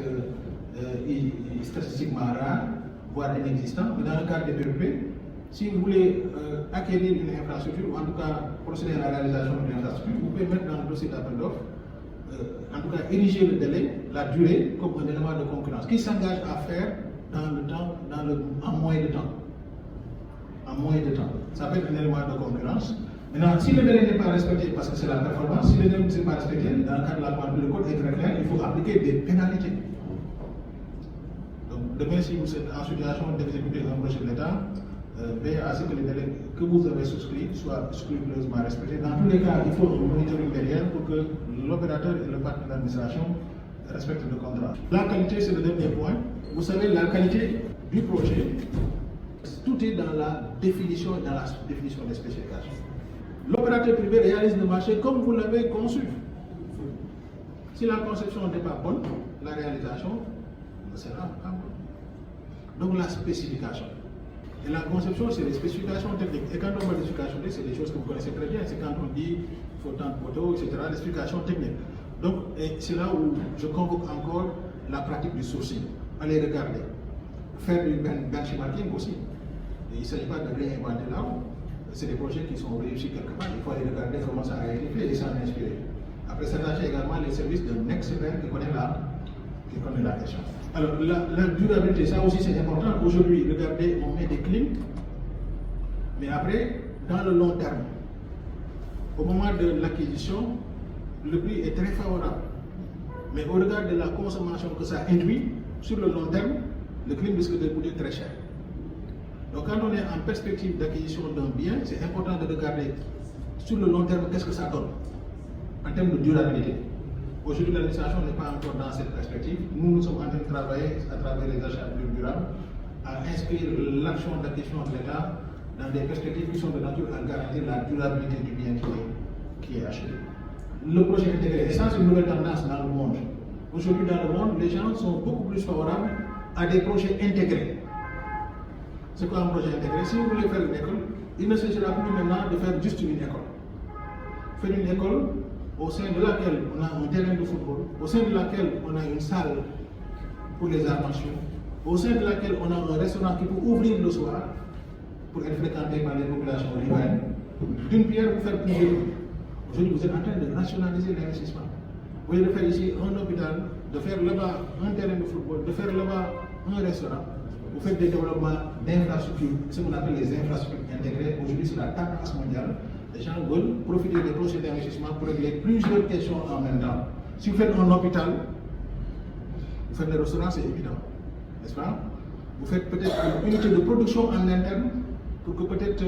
statistiquement rare, voire inexistant. Mais dans le cadre des PPP, si vous voulez acquérir une infrastructure, ou en tout cas procéder à la réalisation d'une infrastructure, vous pouvez mettre dans le dossier d'appel d'offres, en tout cas ériger le délai, la durée, comme un élément de concurrence, qui s'engage à faire dans le temps, en moins de temps. En moins de temps. Ça peut être un élément de concurrence. Maintenant, si le délai n'est pas respecté, parce que c'est la performance, si le délai n'est pas respecté, dans le cadre de la commande, le code est très clair, il faut appliquer des pénalités. Donc, demain, si vous êtes en situation d'exécuter un projet de l'État, veillez à ce que les délais que vous avez souscrits soient scrupuleusement respectés. Dans tous les cas, il faut un monitoring derrière pour que l'opérateur et le partenaire d'administration respectent le contrat. La qualité, c'est le dernier point. Vous savez, la qualité du projet, tout est dans la définition des spécifications. L'opérateur privé réalise le marché comme vous l'avez conçu. Si la conception n'est pas bonne, la réalisation ne sera pas bonne. Donc la spécification. Et la conception, c'est les spécifications techniques. Et quand on parle de spécifications techniques, c'est des choses que vous connaissez très bien. C'est quand on dit il faut tant de poteaux, etc. Les spécifications techniques. Donc, c'est là où je convoque encore la pratique du sourcing. Allez regarder. Faire du benchmarking aussi. Et il ne s'agit pas de réinventer là. C'est des projets qui sont réussis quelque part. Il faut aller regarder comment ça a été fait et s'en inspirer. Après, s'attacher également les services d'un expert qui connaît la question. Alors, la durabilité, ça aussi c'est important. Aujourd'hui, regardez, on met des clims, mais après, dans le long terme, au moment de l'acquisition, le prix est très favorable. Mais au regard de la consommation que ça induit, sur le long terme, le clim risque de coûter très cher. Donc, quand on est en perspective d'acquisition d'un bien, c'est important de regarder sur le long terme qu'est-ce que ça donne en termes de durabilité. Aujourd'hui, l'administration n'est pas encore dans cette perspective. Nous sommes en train de travailler à travers les achats durables à inscrire l'action d'acquisition de l'État dans des perspectives qui sont de nature à garantir la durabilité du bien qui est acheté. Le projet intégré, et ça c'est une nouvelle tendance dans le monde. Aujourd'hui, dans le monde, les gens sont beaucoup plus favorables à des projets intégrés. C'est quoi un projet intégré? Si vous voulez faire une école, il ne s'agira plus maintenant de faire juste une école. Faire une école au sein de laquelle on a un terrain de football, au sein de laquelle on a une salle pour les arts martiaux, au sein de laquelle on a un restaurant qui peut ouvrir le soir pour être fréquenté par les populations riveraines. D'une pierre, vous faire plusieurs. Aujourd'hui, vous êtes en train de rationaliser l'investissement. Vous voulez faire ici un hôpital, de faire là-bas un terrain de football, de faire là-bas un restaurant. Vous faites des développements d'infrastructures, ce qu'on appelle les infrastructures intégrées. Aujourd'hui, c'est la tendance mondiale. Les gens veulent profiter des projets d'investissement pour régler plusieurs questions en même temps. Si vous faites un hôpital, vous faites des restaurants, c'est évident, n'est-ce pas? Vous faites peut-être une unité de production en interne pour que peut-être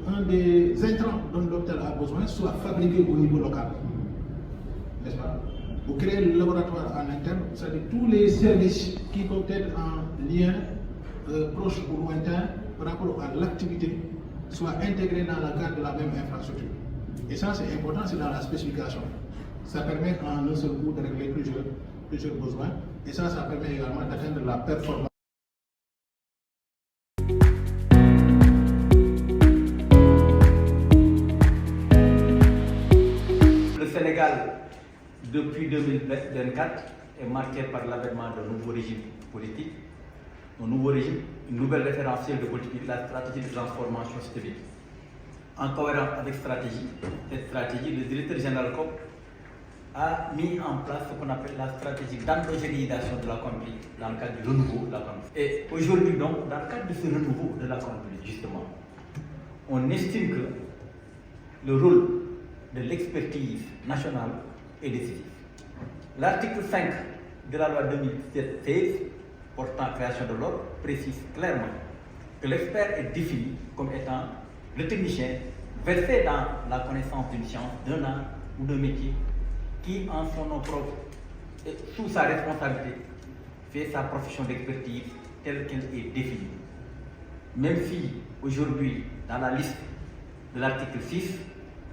un des intrants dont l'hôpital a besoin soit fabriqué au niveau local, n'est-ce pas? Vous créez le laboratoire en interne, c'est-à-dire tous les services qui peuvent être en lien proche ou lointain par rapport à l'activité soient intégrés dans le cadre de la même infrastructure. Et ça, c'est important, c'est dans la spécification. Ça permet en un seul coup de régler plusieurs besoins. Et ça permet également d'atteindre la performance. Le Sénégal, depuis 2024, est marqué par l'avènement d'un nouveau régime politique, un nouveau régime, une nouvelle référentielle de politique, la stratégie de transformation systémique. En cohérence avec cette stratégie, le directeur général COP a mis en place ce qu'on appelle la stratégie d'endogénéisation de la compagnie dans le cadre du renouveau de la compagnie. Et aujourd'hui donc, dans le cadre de ce renouveau de la compagnie, justement, on estime que le rôle de l'expertise nationale est décisif. L'article 5 de la loi 2016 portant création de l'ordre précise clairement que l'expert est défini comme étant le technicien versé dans la connaissance d'une science, d'un art ou d'un métier qui, en son nom propre et sous sa responsabilité, fait sa profession d'expertise telle qu'elle est définie. Même si, aujourd'hui, dans la liste de l'article 6,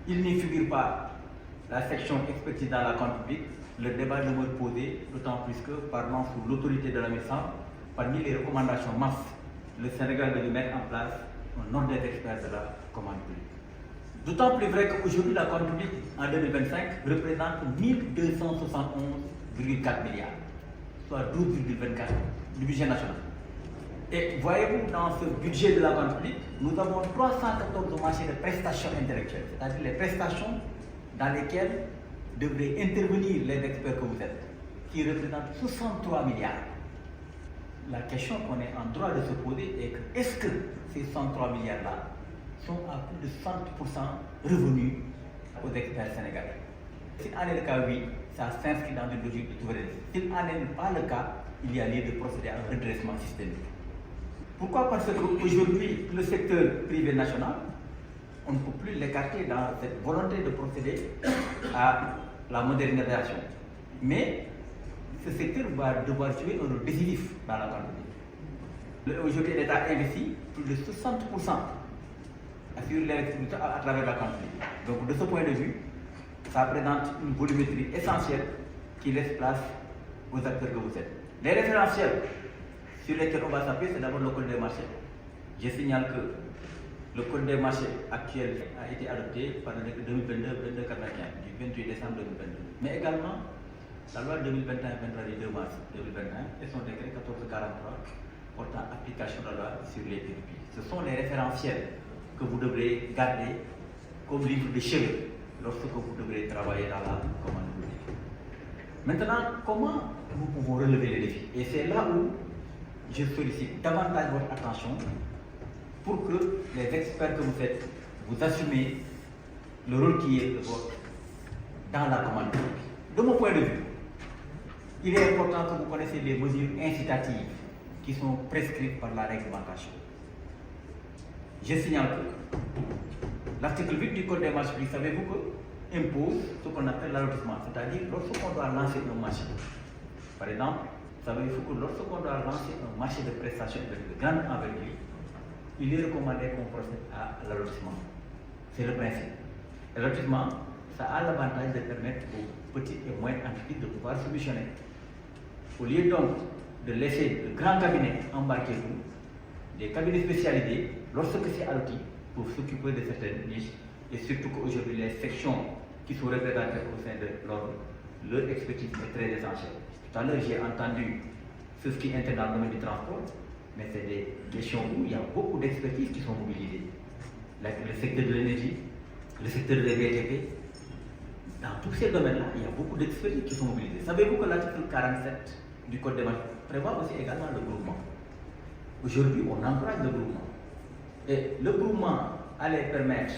il n'y figure pas la section expertise dans la compte publique, le débat demeure posé, d'autant plus que, parlant sous l'autorité de la médecine, parmi les recommandations MAF, le Sénégal devait mettre en place un ordre des experts de la commande publique. D'autant plus vrai qu'aujourd'hui, la commande publique, en 2025, représente 1271,4 milliards, soit 12,24 du budget national. Et voyez-vous, dans ce budget de la commande publique, nous avons 314 marchés de prestations intellectuelles, c'est-à-dire les prestations dans lesquelles devraient intervenir les experts que vous êtes, qui représentent 63 milliards. La question qu'on est en droit de se poser est que est-ce que ces 63 milliards-là sont à plus de 60% revenus aux experts sénégalais? S'il en est le cas, oui, ça s'inscrit dans une logique de souveraineté. S'il n'en est pas le cas, il y a lieu de procéder à un redressement systémique. Pourquoi? Parce qu'aujourd'hui, le secteur privé national, on ne peut plus l'écarter dans cette volonté de procéder à la modernisation. Mais ce secteur va devoir jouer un rôle décisif dans la pandémie. Aujourd'hui, l'État investit plus de 60% sur l'électricité à travers la pandémie. Donc, de ce point de vue, ça présente une volumétrie essentielle qui laisse place aux acteurs que vous êtes. Les référentiels sur lesquels on va s'appuyer, c'est d'abord le code des marchés. Je signale que le code des marchés actuel a été adopté par le décret 2022-22-45 du 28 décembre 2022. Mais également, la loi 2021-23 du 2 mars 2021 et son décret 1443 portant application de la loi sur les PDP. Ce sont les référentiels que vous devrez garder comme livre de chevet lorsque vous devrez travailler dans la commande publique. Maintenant, comment nous pouvons relever les défis? Et c'est là où je sollicite davantage votre attention pour que les experts que vous êtes, vous assumez le rôle qui est le vôtre dans la commande publique. De mon point de vue, il est important que vous connaissiez les mesures incitatives qui sont prescrites par la réglementation. Je signale que l'article 8 du Code des marchés publics, savez-vous que impose ce qu'on appelle l'allotissement, c'est-à-dire lorsqu'on doit lancer un marché. Par exemple, savez-vous que lorsqu'on doit lancer un marché de prestations de grande envergure, il est recommandé qu'on procède à l'allotissement. C'est le principe. L'allotissement, ça a l'avantage de permettre aux petites et moyennes entreprises de pouvoir solutionner. Au lieu donc de laisser de grands cabinets embarquer tout, des cabinets spécialisés, lorsque c'est alloti, pour s'occuper de certaines niches, et surtout qu'aujourd'hui les sections qui sont représentées au sein de l'ordre, leur expertise est très essentielle. Tout à l'heure, j'ai entendu ce qui est dans le domaine du transport, mais c'est des questions où il y a beaucoup d'expertises qui sont mobilisées. Le secteur de l'énergie, le secteur des BTP, dans tous ces domaines-là, il y a beaucoup d'expertises qui sont mobilisées. Savez-vous que l'article 47 du Code des marchés prévoit aussi également le groupement? Aujourd'hui, on encourage le groupement. Et le groupement allait permettre,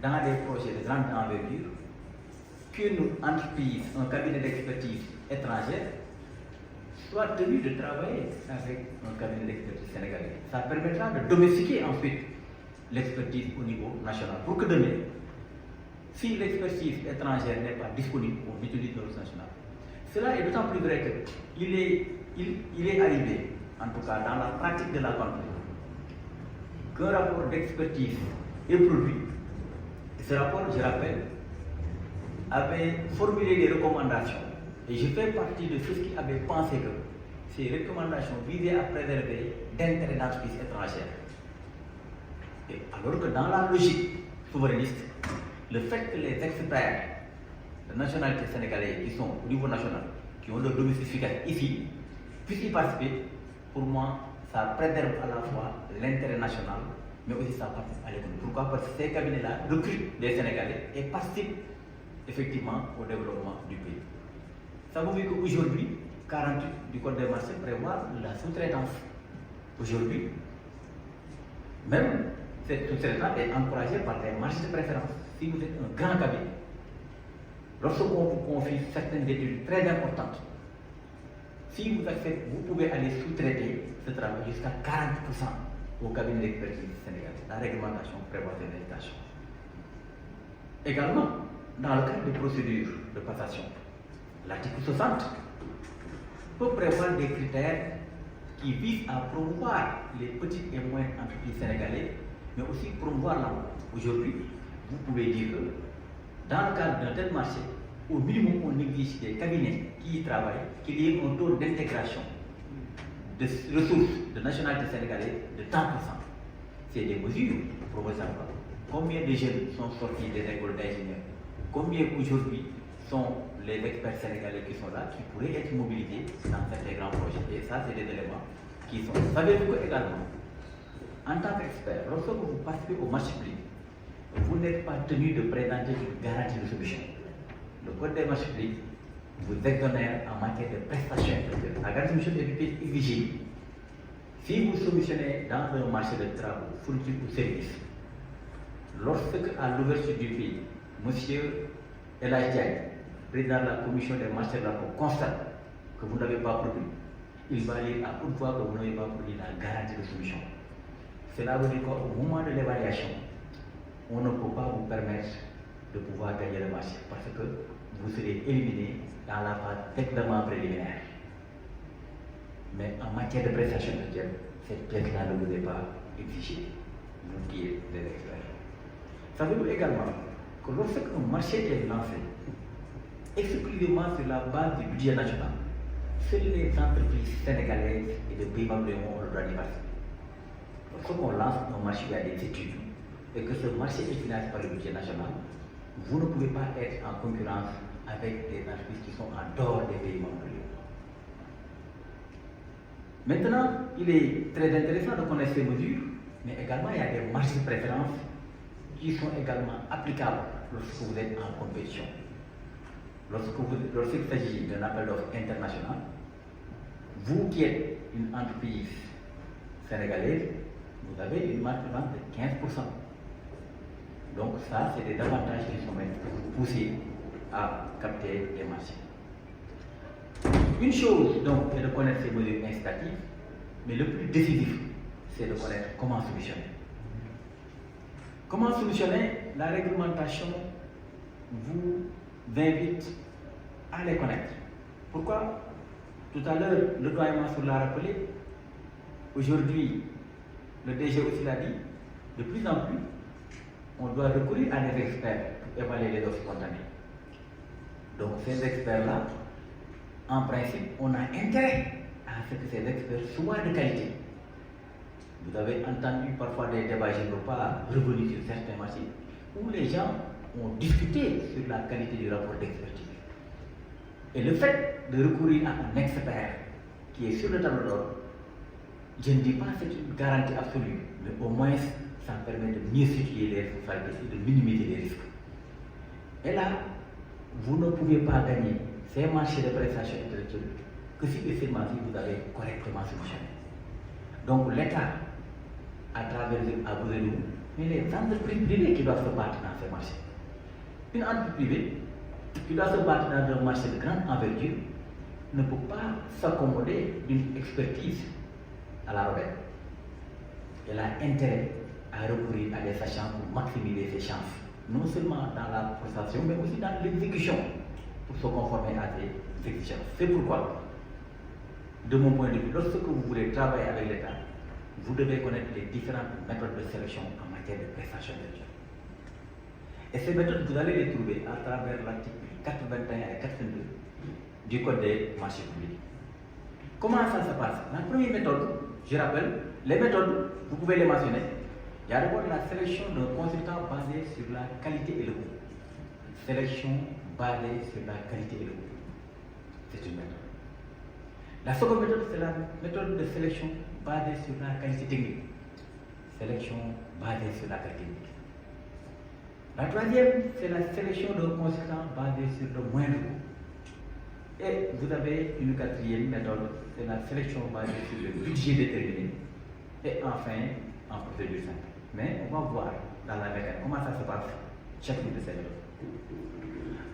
dans des projets de grande envergure, qu'une entreprise, un cabinet d'expertise étrangère, soit tenu de travailler avec un cabinet d'expertise sénégalais. Ça permettra de domestiquer ensuite l'expertise au niveau national. Pour que demain, si l'expertise étrangère n'est pas disponible, on utilise le ressources nationales. Cela est d'autant plus vrai qu'il est arrivé, en tout cas dans la pratique de la compagnie, qu'un rapport d'expertise est produit. Et ce rapport, je rappelle, avait formulé des recommandations. Et je fais partie de ceux qui avaient pensé que ces recommandations visaient à préserver d'intérêts d'entreprises étrangères. Et alors que dans la logique souverainiste, le fait que les experts de nationalité sénégalaise qui sont au niveau national, qui ont leur domicile ici, puissent y participer, pour moi, ça préserve à la fois l'intérêt national, mais aussi ça participe à l'économie. Pourquoi? Parce que ces cabinets-là recrutent des Sénégalais et participent effectivement au développement du pays. Savez-vous qu'aujourd'hui, 48 du Code des marchés prévoit la sous-traitance. Aujourd'hui, même cette sous-traitance est encouragée par les marchés de préférence. si vous êtes un grand cabinet, lorsqu'on vous confie certaines études très importantes, si vous acceptez, vous pouvez aller sous-traiter ce travail jusqu'à 40% au cabinet d'expertise sénégalais. La réglementation prévoit ces incitations. Également, dans le cadre des procédures de passation, l'article 60 peut prévoir des critères qui visent à promouvoir les petites et moyennes entreprises sénégalaises, mais aussi promouvoir l'emploi. Aujourd'hui, vous pouvez dire que dans le cadre d'un tel marché, au minimum, on exige des cabinets qui y travaillent, qu'il y ait un taux d'intégration de ressources de nationalité sénégalaise de 30%. C'est des mesures pour vos emplois. Combien de jeunes sont sortis des écoles d'ingénieurs? Combien aujourd'hui sont les experts sénégalais qui sont là, qui pourraient être mobilisés dans certains grands projets? Et ça, c'est des éléments qui sont. Savez-vous également, en tant qu'expert, lorsque vous participez au marché public, vous n'êtes pas tenu de présenter une garantie de solution. Le code des marchés publics vous exonère en matière de prestations individuelles. La garantie de solution est exigible si vous solutionnez dans un marché de travaux, fourniture ou services. Lorsque, à l'ouverture du pays, M. Elhadji Diagne, président de la commission des marchés de la Cour, constate que vous n'avez pas produit, il va lire à toute fois que vous n'avez pas produit la garantie de solution. Cela veut dire qu'au moment de l'évaluation, on ne peut pas vous permettre de pouvoir gagner le marché parce que vous serez éliminé dans la phase d'examen préliminaire. Mais en matière de prestations individuelles, cette pièce-là ne vous est pas exigée, vous qui êtes des experts. Savez-vous également que lorsqu'un marché est lancé, exclusivement sur la base du budget national, seules les entreprises sénégalaises et de pays membres ont le droit d'y participer. Lorsqu'on lance un marché, il y a des études, et que ce marché est financé par le budget national, vous ne pouvez pas être en concurrence avec des entreprises qui sont en dehors des pays membres. Maintenant, il est très intéressant de connaître ces mesures, mais également il y a des marges de préférence qui sont également applicables lorsque vous êtes en compétition. Lorsqu'il s'agit d'un appel d'offres international, vous qui êtes une entreprise sénégalaise, vous avez une marge de vente de 15%. Donc ça, c'est des avantages qui sont poussés à capter les marchés. Une chose donc est de connaître ces mesures incitatives, mais le plus décisif, c'est de connaître comment solutionner. Comment solutionner? La réglementation vous invite à les connaître. Pourquoi? Tout à l'heure, le doyen Mansour l'a rappelé. Aujourd'hui, le DG aussi l'a dit, de plus en plus, on doit recourir à des experts pour évaluer les offres spontanées. Donc ces experts-là, en principe, on a intérêt à ce que ces experts soient de qualité. Vous avez entendu parfois des débats, je ne veux pas revenir sur certains marchés, où les gens ont discuté sur la qualité du rapport d'expertise. Et le fait de recourir à un expert qui est sur le tableau d'ordre, je ne dis pas que c'est une garantie absolue, mais au moins ça permet de mieux situer les responsabilités et de minimiser les risques. Et là, vous ne pouvez pas gagner ces marchés de prestations intellectuelles que si effectivement vous avez correctement solutionné. Donc l'État, à travers a besoin de nous, mais les entreprises privées qui doivent se battre dans ces marchés. Une entreprise privée qui doit se battre dans un marché de grande envergure ne peut pas s'accommoder d'une expertise à la rebelle. Elle a intérêt à recourir à des sachants pour maximiser ses chances, non seulement dans la prestation, mais aussi dans l'exécution, pour se conformer à ces exigences. C'est pourquoi, de mon point de vue, lorsque vous voulez travailler avec l'État, vous devez connaître les différentes méthodes de sélection en matière de prestations intellectuelles. Et ces méthodes, vous allez les trouver à travers l'article 81 et 82 du Code des marchés publics. Comment ça se passe? La première méthode, je rappelle, les méthodes, vous pouvez les mentionner. Il y a d'abord la sélection d'un consultant basé sur la qualité et le coût. Sélection basée sur la qualité et le coût. C'est une méthode. La seconde méthode, c'est la méthode de sélection basée sur la qualité technique. Sélection basée sur la qualité technique. La troisième, c'est la sélection d'un consultant basé sur le moindre coût. Et vous avez une quatrième méthode, c'est la sélection basée sur le budget déterminé. Et enfin, en procédure simple. Mais on va voir dans la mécanique comment ça se passe chacune de ces méthodes.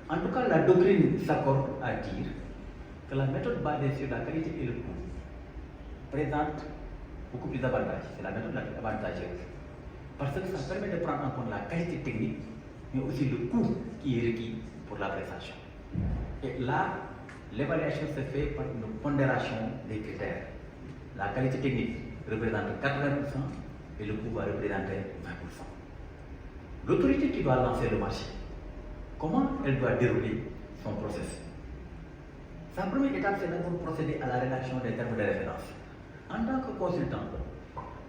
En tout cas, la doctrine s'accorde à dire que la méthode basée sur la qualité et le coût présente beaucoup plus d'avantages. C'est la méthode la plus avantageuse. Parce que ça permet de prendre en compte la qualité technique, mais aussi le coût qui est requis pour la prestation. Et là, l'évaluation se fait par une pondération des critères. La qualité technique représente 80% et le coût va représenter 20%. L'autorité qui doit lancer le marché, comment elle doit dérouler son processus? Sa première étape, c'est d'abord procéder à la rédaction des termes de référence. En tant que consultant,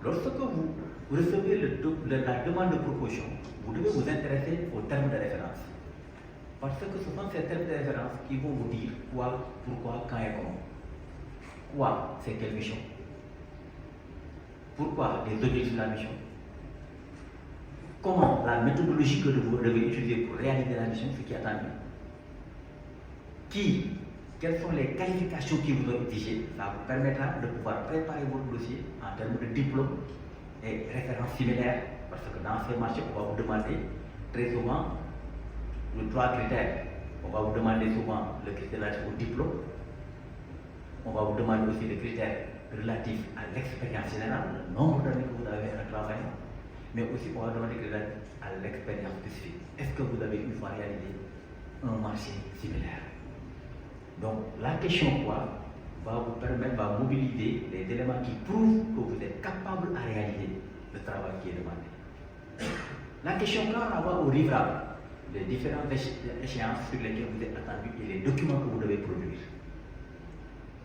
lorsque vous recevez la demande de proposition, vous devez vous intéresser aux termes de référence. Parce que ce sont ces termes de référence qui vont vous dire quoi, pourquoi, quand et comment. Quoi, c'est quelle mission? Pourquoi les objectifs de la mission? Comment la méthodologie que vous devez utiliser pour réaliser la mission, ce qui est attendu? Quelles sont les qualifications qui vous ont exigées? Ça vous permettra de pouvoir préparer votre dossier en termes de diplôme et références similaires, parce que dans ces marchés, on va vous demander très souvent les 3 critères. On va vous demander souvent le critère relatif au diplôme. On va vous demander aussi les critères relatifs à l'expérience générale, le nombre d'années que vous avez à travailler, mais aussi on va demander des critères à l'expérience spécifique. Est-ce que vous avez une fois réalisé un marché similaire? Donc la question quoi va vous permettre, va mobiliser les éléments qui prouvent que vous êtes capable à réaliser le travail qui est demandé. La question quand on va au livrable, les différentes échéances sur lesquelles vous êtes attendu et les documents que vous devez produire.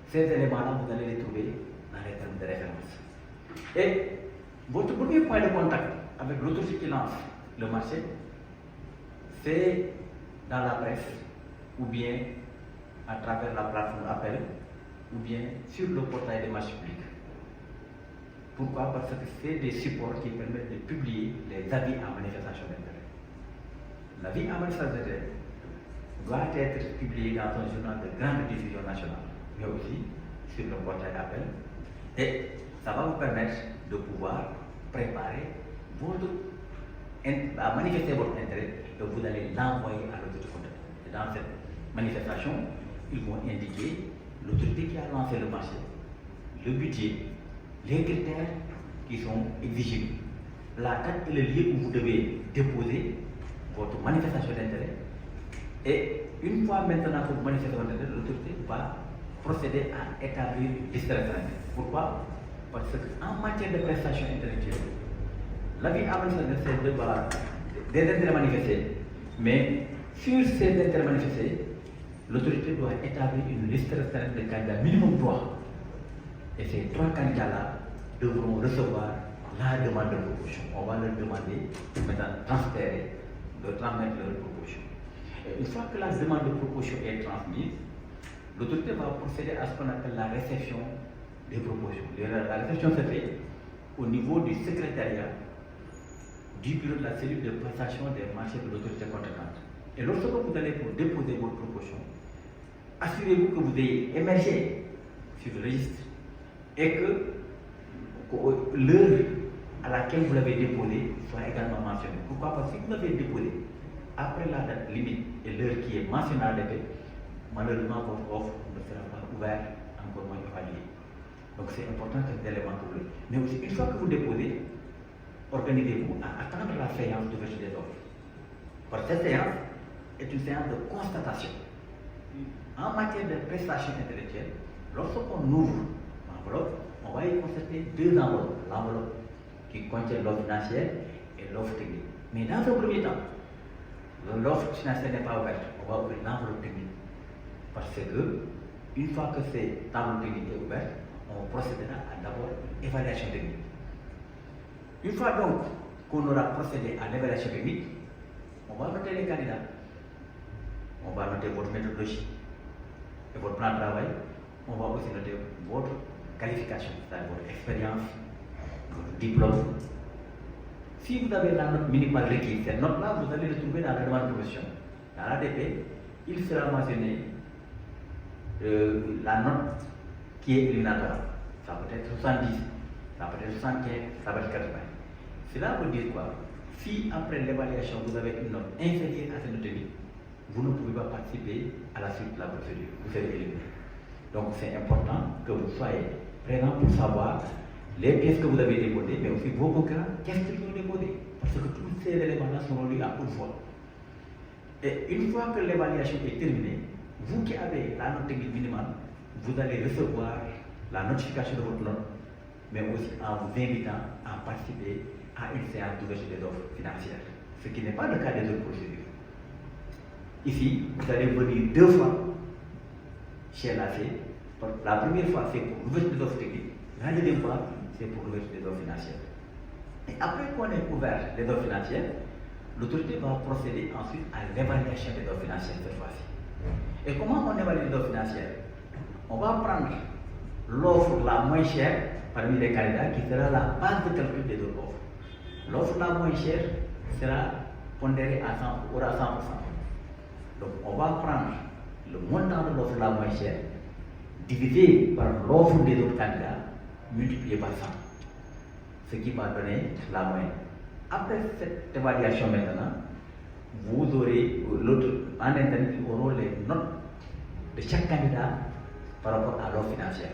Ces éléments-là, vous allez les trouver dans les termes de référence. Et votre premier point de contact avec l'autorité qui lance le marché, c'est dans la presse, ou bien à travers la plateforme Appel, ou bien sur le portail des marchés publics. Pourquoi? Parce que c'est des supports qui permettent de publier les avis en manifestation d'intérêt. L'avis en manifestation d'intérêt doit être publié dans un journal de grande diffusion nationale, mais aussi sur le portail Appel. Et ça va vous permettre de pouvoir préparer à manifester votre intérêt et vous allez l'envoyer à l'autorité compétente. Et dans cette manifestation, ils vont indiquer l'autorité qui a lancé le marché, le budget, les critères qui sont exigibles, la date et le lieu où vous devez déposer votre manifestation d'intérêt. Et une fois maintenant que vous manifestez votre intérêt, l'autorité va procéder à établir une liste référentielle. Pourquoi? Parce qu'en matière de prestations intellectuelles, l'avis à manifester des intérêts manifestés, mais sur ces intérêts manifestés, l'autorité doit établir une liste restreinte de candidats, minimum 3. Et ces 3 candidats-là devront recevoir la demande de proposition. On va leur demander de transférer, de transmettre leur proposition. Et une fois que la demande de proposition est transmise, l'autorité va procéder à ce qu'on appelle la réception des propositions. La réception se fait au niveau du secrétariat du bureau de la cellule de prestation des marchés de l'autorité compétente. Et lorsque vous allez pour déposer votre proposition, assurez-vous que vous ayez émergé sur le registre et que l'heure à laquelle vous l'avez déposé soit également mentionnée. Pourquoi? Parce que si vous l'avez déposé après la date limite et l'heure qui est mentionnée à l'effet, malheureusement votre offre ne sera pas ouverte, encore moins évaluée. Donc c'est important que cet élément que vous. Mais aussi, une fois que vous déposez, organisez-vous à attendre la séance d'ouverture des offres. Parce que cette séance est une séance de constatation. En matière de prestations intellectuelles, lorsqu'on ouvre l'enveloppe, on va y constater 2 enveloppes. L'enveloppe qui contient l'offre financière et l'offre technique. Mais dans un premier temps, l'offre financière n'est pas ouverte, on va ouvrir l'enveloppe technique. Parce que, une fois que cette enveloppe technique est ouverte, on procédera à d'abord une évaluation technique. Une fois donc qu'on aura procédé à l'évaluation technique, on va noter les candidats. On va noter votre méthodologie et votre plan de travail. On va aussi noter votre qualification, c'est-à-dire votre expérience, votre diplôme. Si vous avez la note minimale requise, cette note-là, vous allez le trouver dans la demande de promotion. Dans l'ADP, il sera mentionné la note qui est éliminatoire. Ça peut être 70, ça peut être 75, ça peut être 80. Cela veut dire quoi? Si après l'évaluation, vous avez une note inférieure à cette note, vous ne pouvez pas participer à la suite de la procédure. Vous serez éliminé. Donc c'est important que vous soyez présent pour savoir les pièces que vous avez déposées, mais aussi vos procureurs, qu'est-ce qu'ils ont déposé. Parce que tous ces éléments-là seront lus à une fois. Et une fois que l'évaluation est terminée, vous qui avez la note technique minimale, vous allez recevoir la notification de votre note, mais aussi en vous invitant à participer à une séance d'ouverture des offres financières, ce qui n'est pas le cas des autres procédures. Ici, vous allez venir 2 fois chez l'AC. La première fois, c'est pour l'ouverture des offres techniques. La deuxième fois, c'est pour l'ouverture des offres financières. Et après qu'on ait ouvert les offres financières, l'autorité va procéder ensuite à l'évaluation des offres financières cette fois-ci. Et comment on évalue les offres financières? On va prendre l'offre la moins chère parmi les candidats qui sera la base de calcul des autres offres. L'offre la moins chère sera pondérée à 100%, aura 100%. Donc on va prendre le montant de l'offre la moins chère divisé par l'offre des autres candidats multiplié par 100, ce qui va donner la moyenne. Après cette évaluation maintenant, vous aurez en interne, ils auront les notes de chaque candidat par rapport à l'offre financière.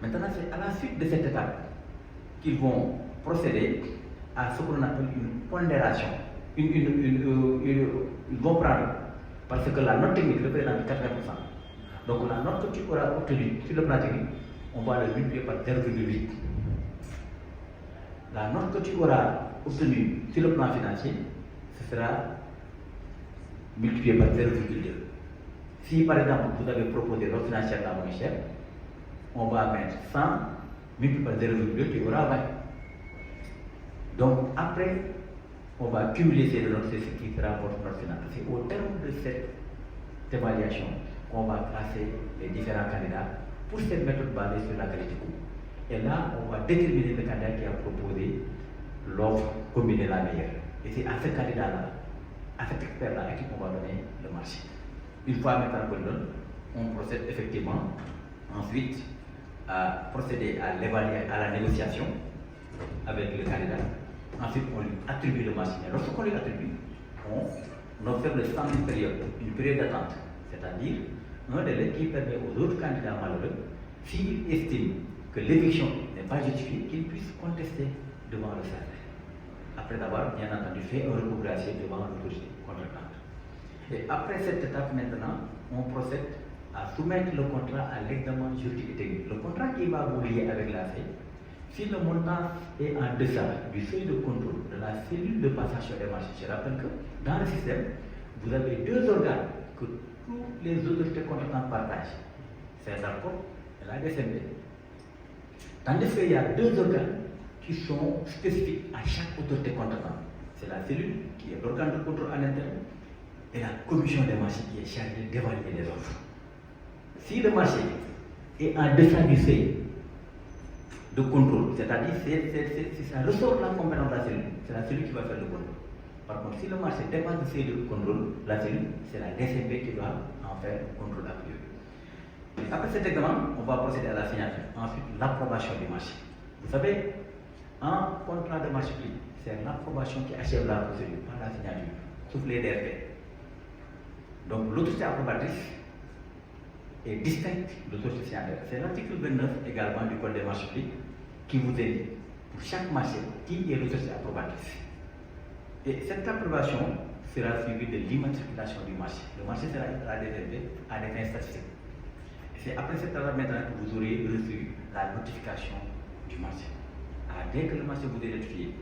Maintenant, c'est à la suite de cette étape qu'ils vont procéder à ce qu'on appelle une pondération. Ils vont prendre, parce que la note technique représente 80%. Donc la note que tu auras obtenue sur le plan technique, on va le multiplier par 0,8. La note que tu auras obtenue sur le plan financier, ce sera multiplié par 0,2. Si par exemple vous avez proposé l'offre financière la moins chère, on va mettre 100 multiplié par 0,2, tu auras 20. Donc après, on va cumuler ces deux notes, c'est ce qui sera votre note finale. C'est au terme de cette évaluation qu'on va classer les différents candidats pour cette méthode basée sur la qualité coût. Et là, on va déterminer le candidat qui a proposé l'offre combinée la meilleure. Et c'est à ce candidat-là, à cet expert-là, à qui on va donner le marché. Une fois maintenant qu'on donne, on procède effectivement ensuite à procéder à la négociation avec le candidat. Ensuite, on lui attribue le marché. Et lorsqu'on lui attribue, on observe le temps d'une période, une période d'attente, c'est-à-dire un délai qui permet aux autres candidats malheureux, s'ils estiment que l'éviction n'est pas justifiée, qu'ils puissent contester devant le salaire, après avoir bien entendu fait un recours gracieux devant l'autorité contractante. Et après cette étape maintenant, on procède à soumettre le contrat à l'examen juridique et technique. Le contrat qui va vous lier avec l'AC, si le montant est en deçà du seuil de contrôle de la cellule de passation des marchés, je rappelle que dans le système, vous avez 2 organes que tous les autorités contractantes partagent, c'est l'ARCOP et la DCMP. Tandis qu'il y a 2 organes qui sont spécifiques à chaque autorité contractante. C'est la cellule qui est l'organe de contrôle en interne et la commission des marchés qui est chargée d'évaluer les offres. Si le marché est en deçà du seuil de contrôle, c'est-à-dire si ça ressort de la compétence de la cellule, c'est la cellule qui va faire le contrôle. Par contre, si le marché dépasse du seuil de contrôle, la cellule, c'est la DCP qui doit en faire un contrôle a priori. Après cet examen, on va procéder à la signature. Ensuite, l'approbation du marché. Vous savez, un contrat de marché public, c'est l'approbation qui achève la procédure, pas la signature, sauf les DRP. Donc l'autorité approbatrice est distincte de l'autorité signataire. C'est l'article 29 également du Code des marchés publics qui vous indique pour chaque marché qui est l'autorité approbatrice. Et cette approbation sera suivie de l'immatriculation du marché. Le marché sera réservé à des fins statistiques. C'est après cette étape maintenant que vous aurez reçu la notification du marché. Alors, dès que le marché vous est notifié,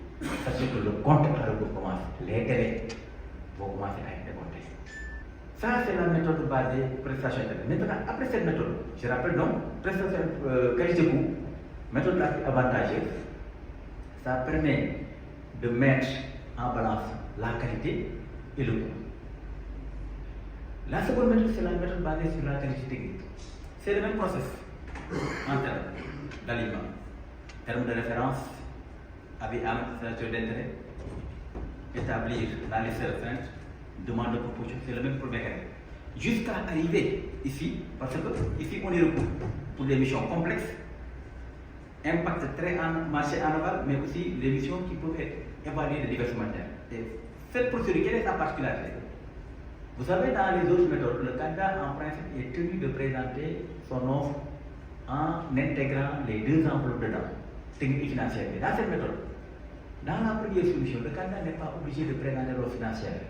sachez que le compte à rebours commence. Les délais vont commencer à être décomptés. Ça, c'est la méthode basée prestation interne. Maintenant, après cette méthode, je rappelle donc, prestation qualité coût, méthode la plus avantageuse, ça permet de mettre en balance la qualité et le coût. La seconde méthode, c'est la méthode basée sur la qualité technique. C'est le même process en termes d'alignement, termes de référence, avis à signature d'intérêt, établir la liste restreinte, demande de proposition, c'est le même mécanisme. Jusqu'à arriver ici, parce que ici on est recours pour des missions complexes, impact très en marché en aval, mais aussi des missions qui peuvent être évaluées de diverses manières. Et cette procédure, quelle est sa particularité? Vous savez, dans les autres méthodes, le candidat en principe est tenu de présenter son offre en intégrant les deux enveloppes dedans, technique et financière. Mais dans cette méthode, dans la première solution, le candidat n'est pas obligé de présenter l'offre financière.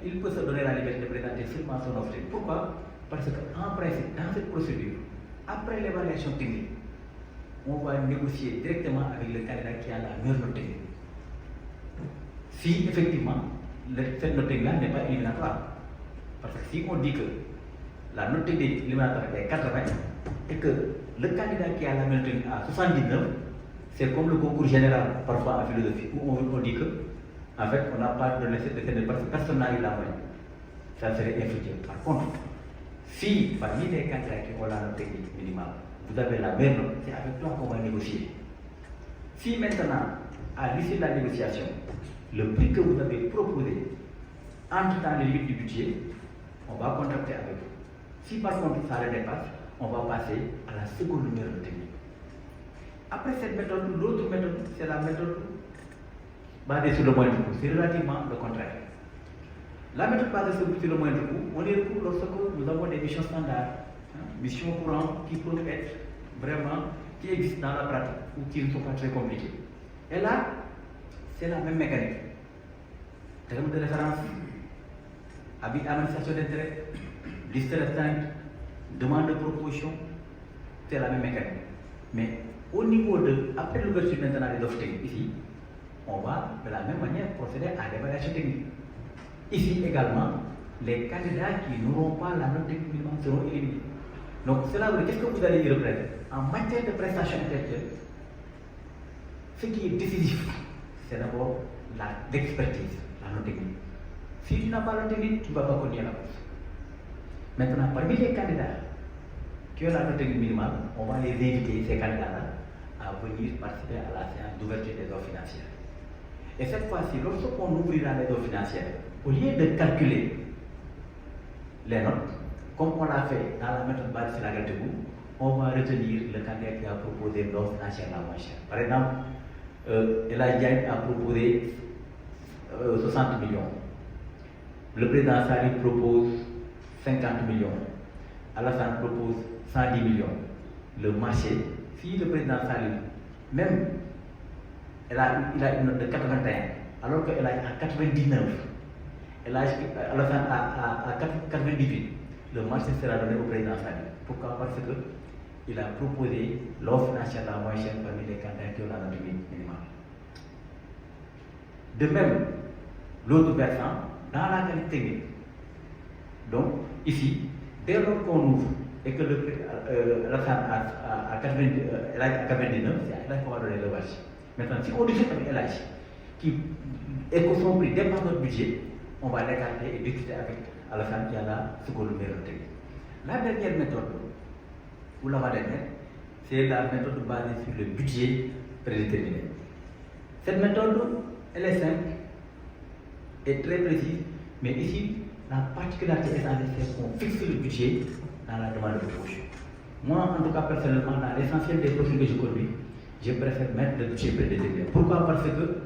Il peut se donner la liberté de présenter seulement son offre. Pourquoi? Parce qu'en principe, dans cette procédure, après l'évaluation technique, on va négocier directement avec le candidat qui a la meilleure note technique. Si effectivement, cette note technique n'est pas éliminatoire. Parce que si on dit que la note technique éliminatoire est 80 et que le candidat qui a la meilleure technique à 79, c'est comme le concours général parfois en philosophie où on dit que en fait on n'a pas de laisser de parce que personne n'a eu la moyenne. Ça serait infructueux. Par contre, si parmi les candidats qui ont la note technique minimale, vous avez la même note, c'est avec toi qu'on va négocier. Si maintenant, à l'issue de la négociation, le prix que vous avez proposé entre dans les limites du budget, on va contracter avec vous. Si par contre ça le dépasse, on va passer à la seconde numéro technique. Après cette méthode, l'autre méthode, c'est la méthode basée sur le moindre coût. C'est relativement le contraire. La méthode basée sur le moindre coût, on y recourt lorsque nous avons des missions standards, missions courantes qui peuvent être vraiment, qui existent dans la pratique ou qui ne sont pas très compliquées. Et là, c'est la même mécanique. Terme de référence, avis administration d'intérêt, liste restreinte, demande de proposition, c'est la même mécanique. Mais au niveau de, après l'ouverture maintenant des offres techniques, ici, on va de la même manière procéder à l'évaluation technique. Ici également, les candidats qui n'auront pas la note technique minimum seront éliminés. Donc cela veut dire, qu'est-ce que vous allez y représenter? En matière de prestations intellectuelles, ce qui est décisif, c'est d'abord l'expertise, la note technique. Si tu n'as pas la technique, tu ne vas pas continuer la course. Maintenant, parmi les candidats qui ont la note technique minimale, on va les inviter, ces candidats-là, à venir participer à la séance d'ouverture des offres financières. Et cette fois-ci, lorsqu'on ouvrira les offres financières, au lieu de calculer les notes, comme on l'a fait dans la méthode basée sur la grille de coût, on va retenir le candidat qui a proposé l'offre financière la moins chère. Par exemple, Ella Diagne a proposé 60 millions. Le président Sali propose 50 millions. Alassane propose 110 millions. Le marché, si le président Sali, même, il a une note de 81, alors qu'elle a 99, Alassane a 98, le marché sera donné au président Sali. Pourquoi? Parce qu'il a proposé l'offre financière la moins chère parmi les candidats qui ont la note minimale. De même, l'autre versant, dans la qualité technique. Donc, ici, dès lors qu'on ouvre et que Alassane a 99, c'est là qu'on va donner le marché. Maintenant, si on discute avec LH, et que son prix dépasse notre budget, on va l'écarter et discuter avec Alassane qui a la seconde numéro technique. La dernière méthode, ou l'avant-dernière, c'est la méthode basée sur le budget prédéterminé. Cette méthode, elle est simple et très précise, mais ici, la particularité essentielle, c'est qu'on fixe le budget dans la demande de proposition. Moi, en tout cas, personnellement, dans l'essentiel des procédures que je conduis, je préfère mettre le budget prédéterminé. Pourquoi? Parce que,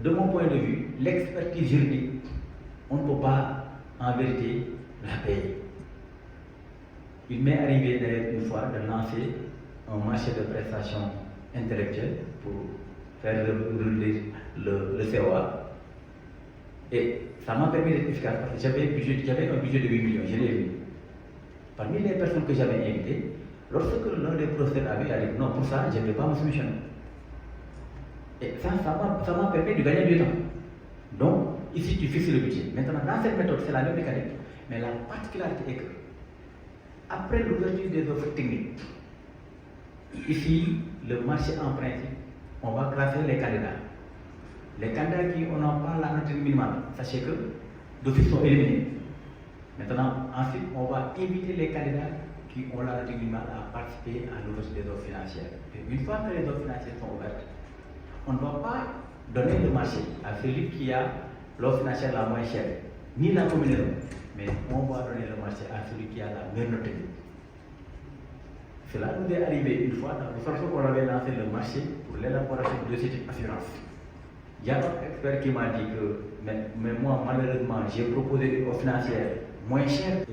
de mon point de vue, l'expertise juridique, on ne peut pas, en vérité, la payer. Il m'est arrivé d'ailleurs une fois de lancer un marché de prestations intellectuelles pour faire rouler le COA. Et ça m'a permis d'être efficace parce que j'avais un budget de 8 millions, je l'ai mis. Parmi les personnes que j'avais invitées, lorsque l'un des professeurs avait dit non, pour ça, je ne vais pas me soumissionner. Et ça m'a permis de gagner du temps. Donc, ici, tu fixes le budget. Maintenant, dans cette méthode, c'est la même mécanique. Mais la particularité est que, après l'ouverture des offres techniques, ici, le marché en principe, on va classer les candidats. Les candidats qui n'ont pas la note minimale, sachez que d'office sont éliminés. Maintenant, ensuite, on va inviter les candidats qui ont la note minimale à participer à l'ouverture des offres financières. Et une fois que les offres financières sont ouvertes, on ne va pas donner le marché à celui qui a l'offre financière la moins chère, ni la combinaison, mais on va donner le marché à celui qui a la meilleure note technique. Cela nous est arrivé une fois dans le sorte qu'on avait lancé le marché pour l'élaboration de dossiers type assurance. Il y a un expert qui m'a dit que, mais moi, malheureusement, j'ai proposé une offre financière moins chère.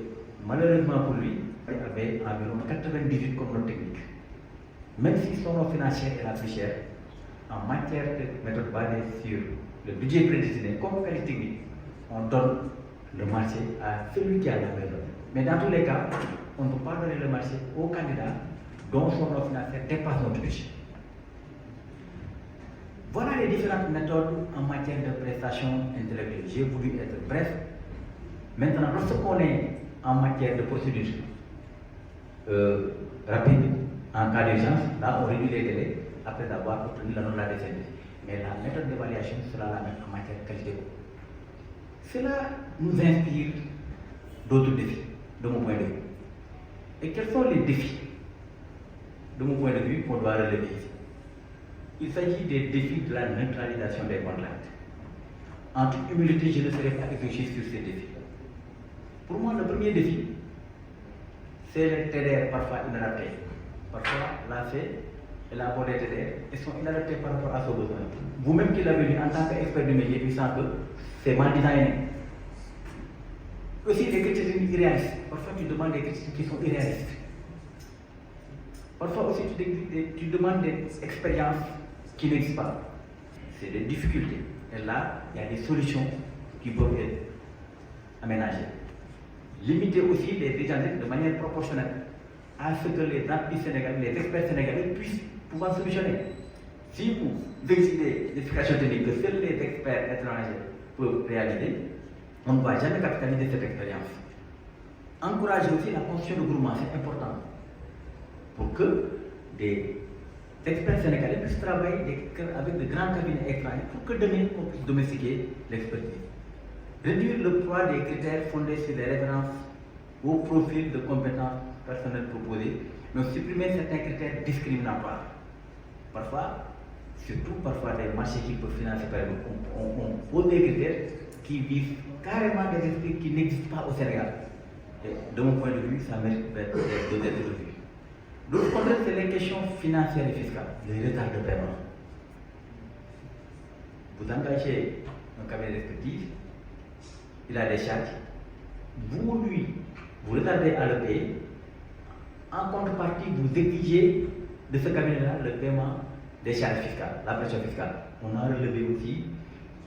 Malheureusement pour lui, il avait environ 98 comme note technique. Même si son offre financière est la plus chère, en matière de méthode basée sur le budget prédestiné comme qualité technique, on donne le marché à celui qui a la meilleure. Mais dans tous les cas, on ne peut pas donner le marché au candidat dont son offre financière dépasse notre budget. Voilà les différentes méthodes en matière de prestations intellectuelles. J'ai voulu être bref. Maintenant, lorsqu'on est en matière de procédure rapide, en cas d'urgence, là on réduit les délais après avoir obtenu la non-la décennée. Mais la méthode d'évaluation sera la même en matière de qualité. Cela nous inspire d'autres défis, de mon point de vue. Et quels sont les défis, de mon point de vue, qu'on doit relever ici? Il s'agit des défis de la neutralisation des contraintes. En toute humilité, je ne serai pas exhaustif sur ces défis. Pour moi, le premier défi, c'est les TDR parfois inadaptés. Parfois, lancés, élaborent des TDR et sont inadaptés par rapport à ce besoin. Vous-même qui l'avez lu en tant qu'expert du métier, tu sens que c'est mal designé. Aussi, les critères irréalistes. Parfois, tu demandes des critères qui sont irréalistes. Parfois aussi, tu demandes des expériences qui n'existent pas. C'est des difficultés. Et là, il y a des solutions qui peuvent être aménagées. Limiter aussi les déjeuner de manière proportionnelle à ce que les entreprises sénégalais, les experts sénégalais puissent pouvoir solutionner. Si vous décidez d'explication technique que seuls les experts étrangers peuvent réaliser, on ne va jamais capitaliser cette expérience. Encourager aussi la construction de groupements, c'est important, pour que des experts sénégalais puissent travailler avec de grands cabinets étrangers pour que demain on puisse domestiquer l'expertise. Réduire le poids des critères fondés sur les références au profil de compétences personnelles proposées, mais supprimer certains critères discriminatoires. Parfois, surtout parfois des marchés qui peuvent financer, par exemple, on pose des critères qui visent carrément des esprits qui n'existent pas au Sénégal. Et de mon point de vue, ça mérite d'être revu. L'autre problème, c'est les questions financières et fiscales, les retards de paiement. Vous engagez un cabinet d'expertise, il a des charges, vous retardez à le payer, en contrepartie, vous exigez de ce cabinet-là le paiement des charges fiscales, la pression fiscale. On a relevé aussi,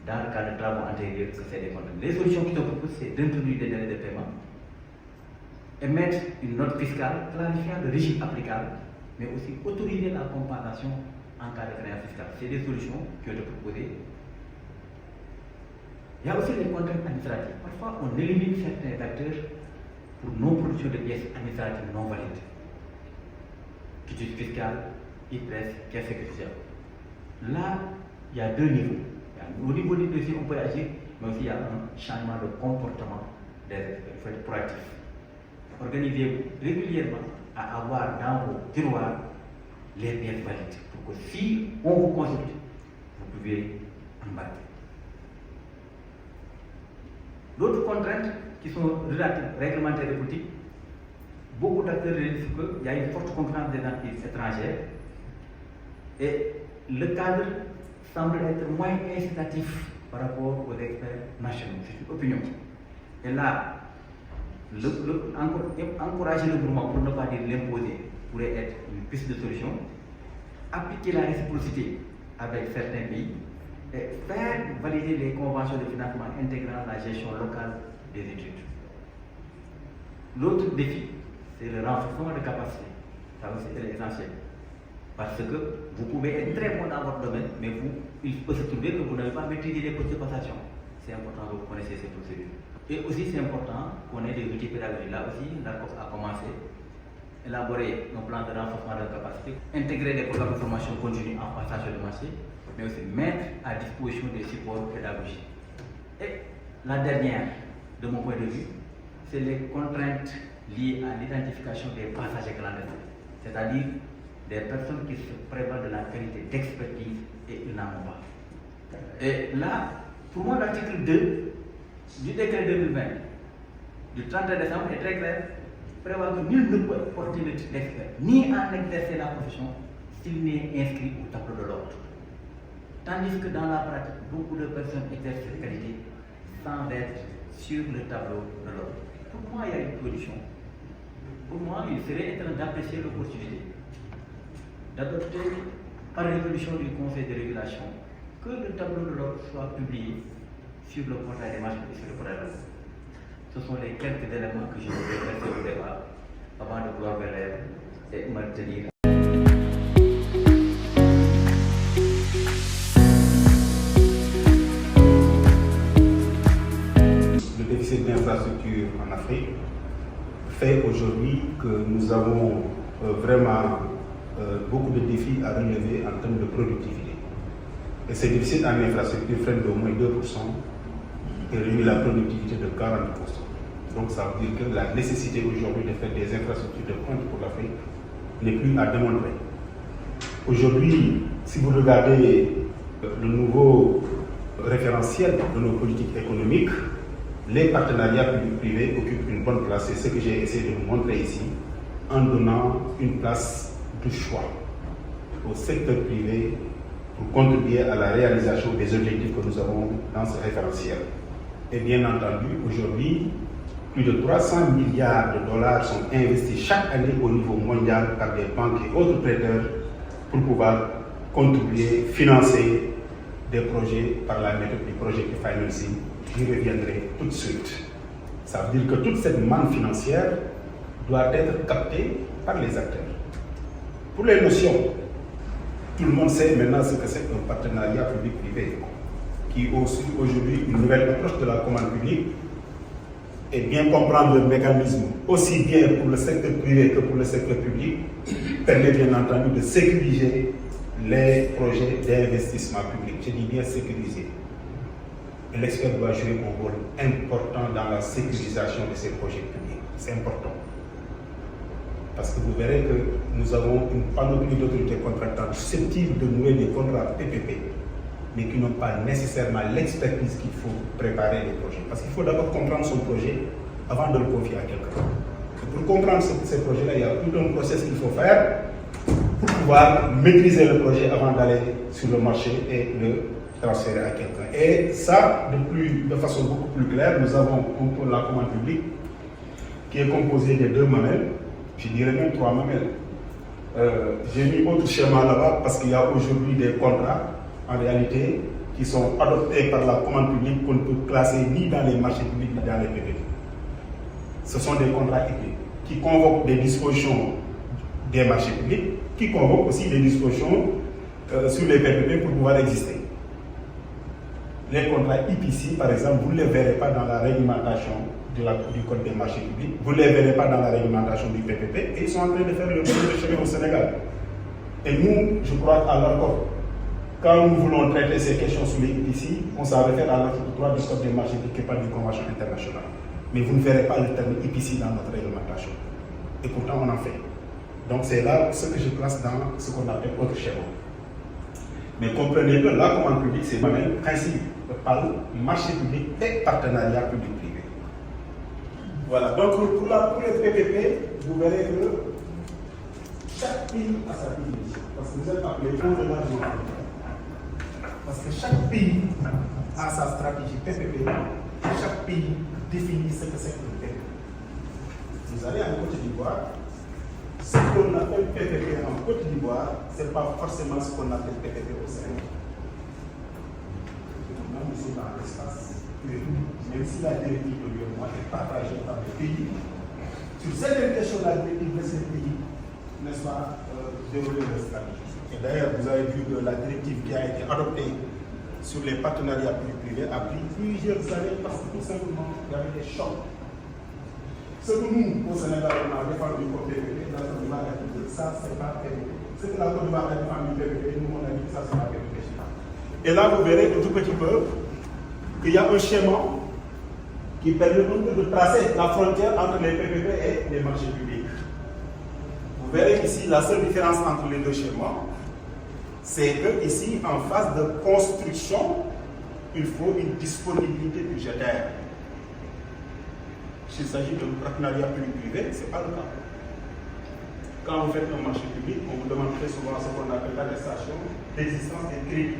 dans le cadre de travaux antérieurs, que c'est des contraintes. Les solutions qui sont proposées, c'est d'introduire des délais de paiement, émettre une note fiscale clarifiant le régime applicable, mais aussi autoriser la compensation en cas de créance fiscale. C'est des solutions qui ont été proposées. Il y a aussi les contraintes administratives. Parfois, on élimine certains acteurs pour non-production de pièces administratives non valides. Quitus fiscal, IPRES, caisse sécuritaire. Là, il y a deux niveaux. Au niveau du dossier, on peut agir, mais aussi il y a un changement de comportement des experts. Il faut être proactif. Organisez-vous régulièrement à avoir dans vos tiroirs les pièces valides pour que si on vous consulte, vous pouvez embarquer. D'autres contraintes qui sont relatives, réglementaires et politiques, beaucoup d'acteurs réalisent qu'il y a une forte concurrence des entreprises étrangères et le cadre semble être moins incitatif par rapport aux experts nationaux. C'est une opinion. Et là, encourager le groupement, pour ne pas dire l'imposer, pourrait être une piste de solution. Appliquer la réciprocité avec certains pays et faire valider les conventions de financement intégrant la gestion locale des études. L'autre défi, c'est le renforcement de capacité. Ça aussi, c'est essentiel. Parce que vous pouvez être très bon dans votre domaine, mais il peut se trouver que vous n'avez pas maîtrisé les procédures de passation. C'est important que vous connaissiez ces procédures. Et aussi, c'est important qu'on ait des outils pédagogiques. Là aussi, l'ARCOP a commencé à élaborer un plan de renforcement de capacité, intégrer des programmes de formation continue en passage de marché, mais aussi mettre à disposition des supports pédagogiques. Et la dernière, de mon point de vue, c'est les contraintes liées à l'identification des passagers clandestins, c'est-à-dire des personnes qui se prévalent de la qualité d'expertise et ils n'en ont pas. Et là, pour moi, l'article 2 du décret 2020 du 31 décembre est très clair, prévoit que nul ne peut porter le titre d'expert, ni en exercer la profession, s'il n'est inscrit au tableau de l'ordre. Tandis que dans la pratique, beaucoup de personnes exercent cette qualité sans être sur le tableau de l'ordre. Pour moi, il y a une solution. Pour moi, il serait en train d'apprécier l'opportunité d'adopter par résolution du Conseil de régulation que le tableau de l'ordre soit publié sur le portail des marchés et sur le portail de l'ordre. Ce sont les quelques éléments que je voudrais mettre au débat avant de pouvoir vers et maintenir. Le déficit d'infrastructure en Afrique fait aujourd'hui que nous avons vraiment beaucoup de défis à relever en termes de productivité. Et ces déficits en infrastructure freinent d'au moins 2% et réduisent la productivité de 40%. Donc ça veut dire que la nécessité aujourd'hui de faire des infrastructures de pointe pour l'Afrique n'est plus à démontrer. Aujourd'hui, si vous regardez le nouveau référentiel de nos politiques économiques, les partenariats publics-privés occupent une bonne place. C'est ce que j'ai essayé de vous montrer ici, en donnant une place de choix au secteur privé pour contribuer à la réalisation des objectifs que nous avons dans ce référentiel. Et bien entendu, aujourd'hui, plus de 300 milliards de dollars sont investis chaque année au niveau mondial par des banques et autres prêteurs pour pouvoir contribuer, financer des projets par la méthode du project financing. J'y reviendrai tout de suite. Ça veut dire que toute cette manne financière doit être captée par les acteurs. Pour les notions, tout le monde sait maintenant ce que c'est un partenariat public-privé, qui est aussi aujourd'hui une nouvelle approche de la commande publique, et bien comprendre le mécanisme, aussi bien pour le secteur privé que pour le secteur public, permet bien entendu de sécuriser les projets d'investissement public. Je dis bien sécuriser. Et l'expert doit jouer un rôle important dans la sécurisation de ces projets publics. C'est important. Parce que vous verrez que nous avons une panoplie d'autorités contractantes susceptibles de nouer des contrats PPP, mais qui n'ont pas nécessairement l'expertise qu'il faut préparer les projets. Parce qu'il faut d'abord comprendre son projet avant de le confier à quelqu'un. Pour comprendre ces projets-là, il y a tout un process qu'il faut faire pour pouvoir maîtriser le projet avant d'aller sur le marché et le transférer à quelqu'un. Et ça, de façon beaucoup plus claire, nous avons la commande publique qui est composée de 2 mamelles, je dirais même 3 mamelles. J'ai mis autre schéma là-bas parce qu'il y a aujourd'hui des contrats en réalité qui sont adoptés par la commande publique qu'on ne peut classer ni dans les marchés publics ni dans les PPP. Ce sont des contrats hybrides qui convoquent des dispositions des marchés publics, qui convoquent aussi des dispositions sur les PPP pour pouvoir exister. Les contrats IPC, par exemple, vous ne les verrez pas dans la réglementation du Code des marchés publics, vous ne les verrez pas dans la réglementation du PPP, et ils sont en train de faire le boulot de chemin au Sénégal. Et nous, je crois à l'accord. Quand nous voulons traiter ces questions sur les IPC, on s'en réfère à l'article 3 du Code des marchés publics et pas d'une convention internationale. Mais vous ne verrez pas le terme IPC dans notre réglementation. Et pourtant, on en fait. Donc c'est là ce que je place dans ce qu'on appelle autre schéma. Mais comprenez que la commande publique, c'est même principe par marché public et partenariat public-privé. Voilà, donc pour les PPP, vous verrez que chaque pays a sa définition. Parce que vous êtes appelé au-delà de notre. Parce que chaque pays a sa stratégie PPP et chaque pays définit ce que c'est que le PPP. Vous allez en Côte d'Ivoire, ce qu'on appelle PPP en Côte d'Ivoire, ce n'est pas forcément ce qu'on appelle PPP au Sénégal. Nous sommes dans l'espace, même si la directive de l'UEMOA est partagée par les pays, sur certaines questions de la directive de ces pays, n'est-ce pas, dérouler leur stratégie. Et d'ailleurs, vous avez vu que la directive qui a été adoptée sur les partenariats publics-privés a pris plusieurs années parce que tout simplement, il y avait des chocs. Ce que nous, au Sénégal, on a défendu comme PPP, la Côte d'Ivoire a dit que ça, c'est pas PPP. Ce que la Côte d'Ivoire a défendu PPP, nous, on a dit que ça, c'est pas PPP. Et là, vous verrez que tout petit peu, qu'il y a un schéma qui permet de tracer la frontière entre les PPP et les marchés publics. Vous verrez ici, la seule différence entre les deux schémas, c'est que ici, en phase de construction, il faut une disponibilité budgétaire. S'il s'agit de partenariat public-privé, ce n'est pas le cas. Quand vous faites un marché public, on vous demande très souvent ce qu'on appelle l'attestation d'existence des crédits.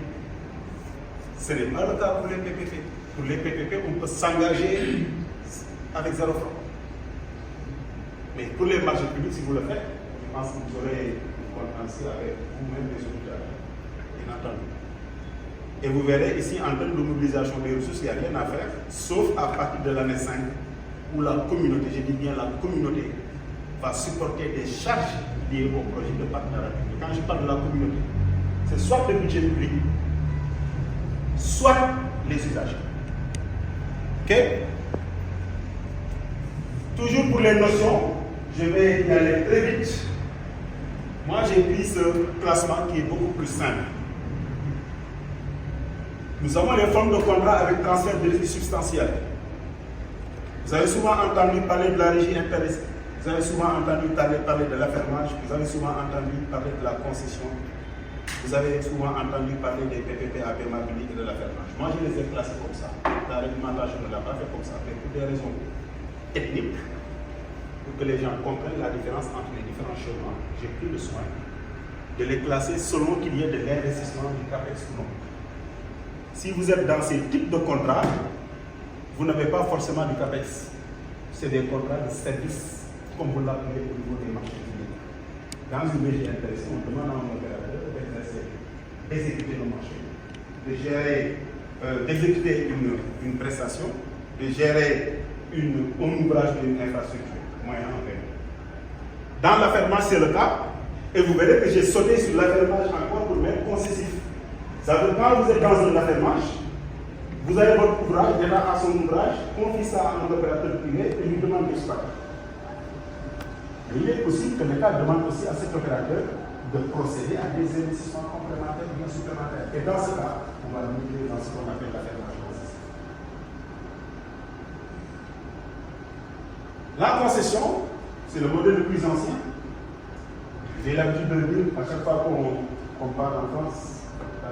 Ce n'est pas le cas pour les PPP. Pour les PPP, on peut s'engager avec 0 franc. Mais pour les marchés publics, si vous le faites, je pense que vous aurez un contentieux avec vous-même les autres, bien entendu. Et vous verrez ici, en termes de mobilisation des ressources, il n'y a rien à faire, sauf à partir de l'année 5, où la communauté, je dis bien la communauté, va supporter des charges liées au projet de partenariat public. Quand je parle de la communauté, c'est soit le budget public, soit les usagers. Ok? Toujours pour les notions, je vais y aller très vite. Moi, j'ai pris ce classement qui est beaucoup plus simple. Nous avons les formes de contrat avec transfert de risque substantiel. Vous avez souvent entendu parler de la régie intéressée. Vous avez souvent entendu parler de l'affermage. Vous avez souvent entendu parler de la concession. Vous avez souvent entendu parler des PPP à paiement public et de l'affermage. Moi, je les ai classés comme ça. La réglementation ne l'a pas fait comme ça, mais pour des raisons techniques, pour que les gens comprennent la différence entre les différents chemins, j'ai pris le soin de les classer selon qu'il y ait de l'investissement du CAPEX ou non. Si vous êtes dans ces types de contrats, vous n'avez pas forcément du CAPEX. C'est des contrats de service, comme vous l'appelez au niveau des marchés publics. Dans une régie intéressée, on demande à un opérateur d'exécuter le marché, d'exécuter une prestation, de gérer un ouvrage d'une infrastructure, moyen en paiement. Dans l'affermage, c'est le cas, et vous verrez que j'ai sauté sur l'affermage encore pour mettre concessif. Ça veut dire quand vous êtes dans un affermage, vous avez votre ouvrage, déjà à son ouvrage, confie ça à un opérateur privé et lui demande d'exploiter. Mais il est possible que l'État demande aussi à cet opérateur de procéder à des investissements complémentaires ou supplémentaires. Et dans ce cas, on va limiter dans ce qu'on appelle l'affermage concessif. La concession, c'est le modèle le plus ancien. J'ai l'habitude de le dire à chaque fois qu'on part en France,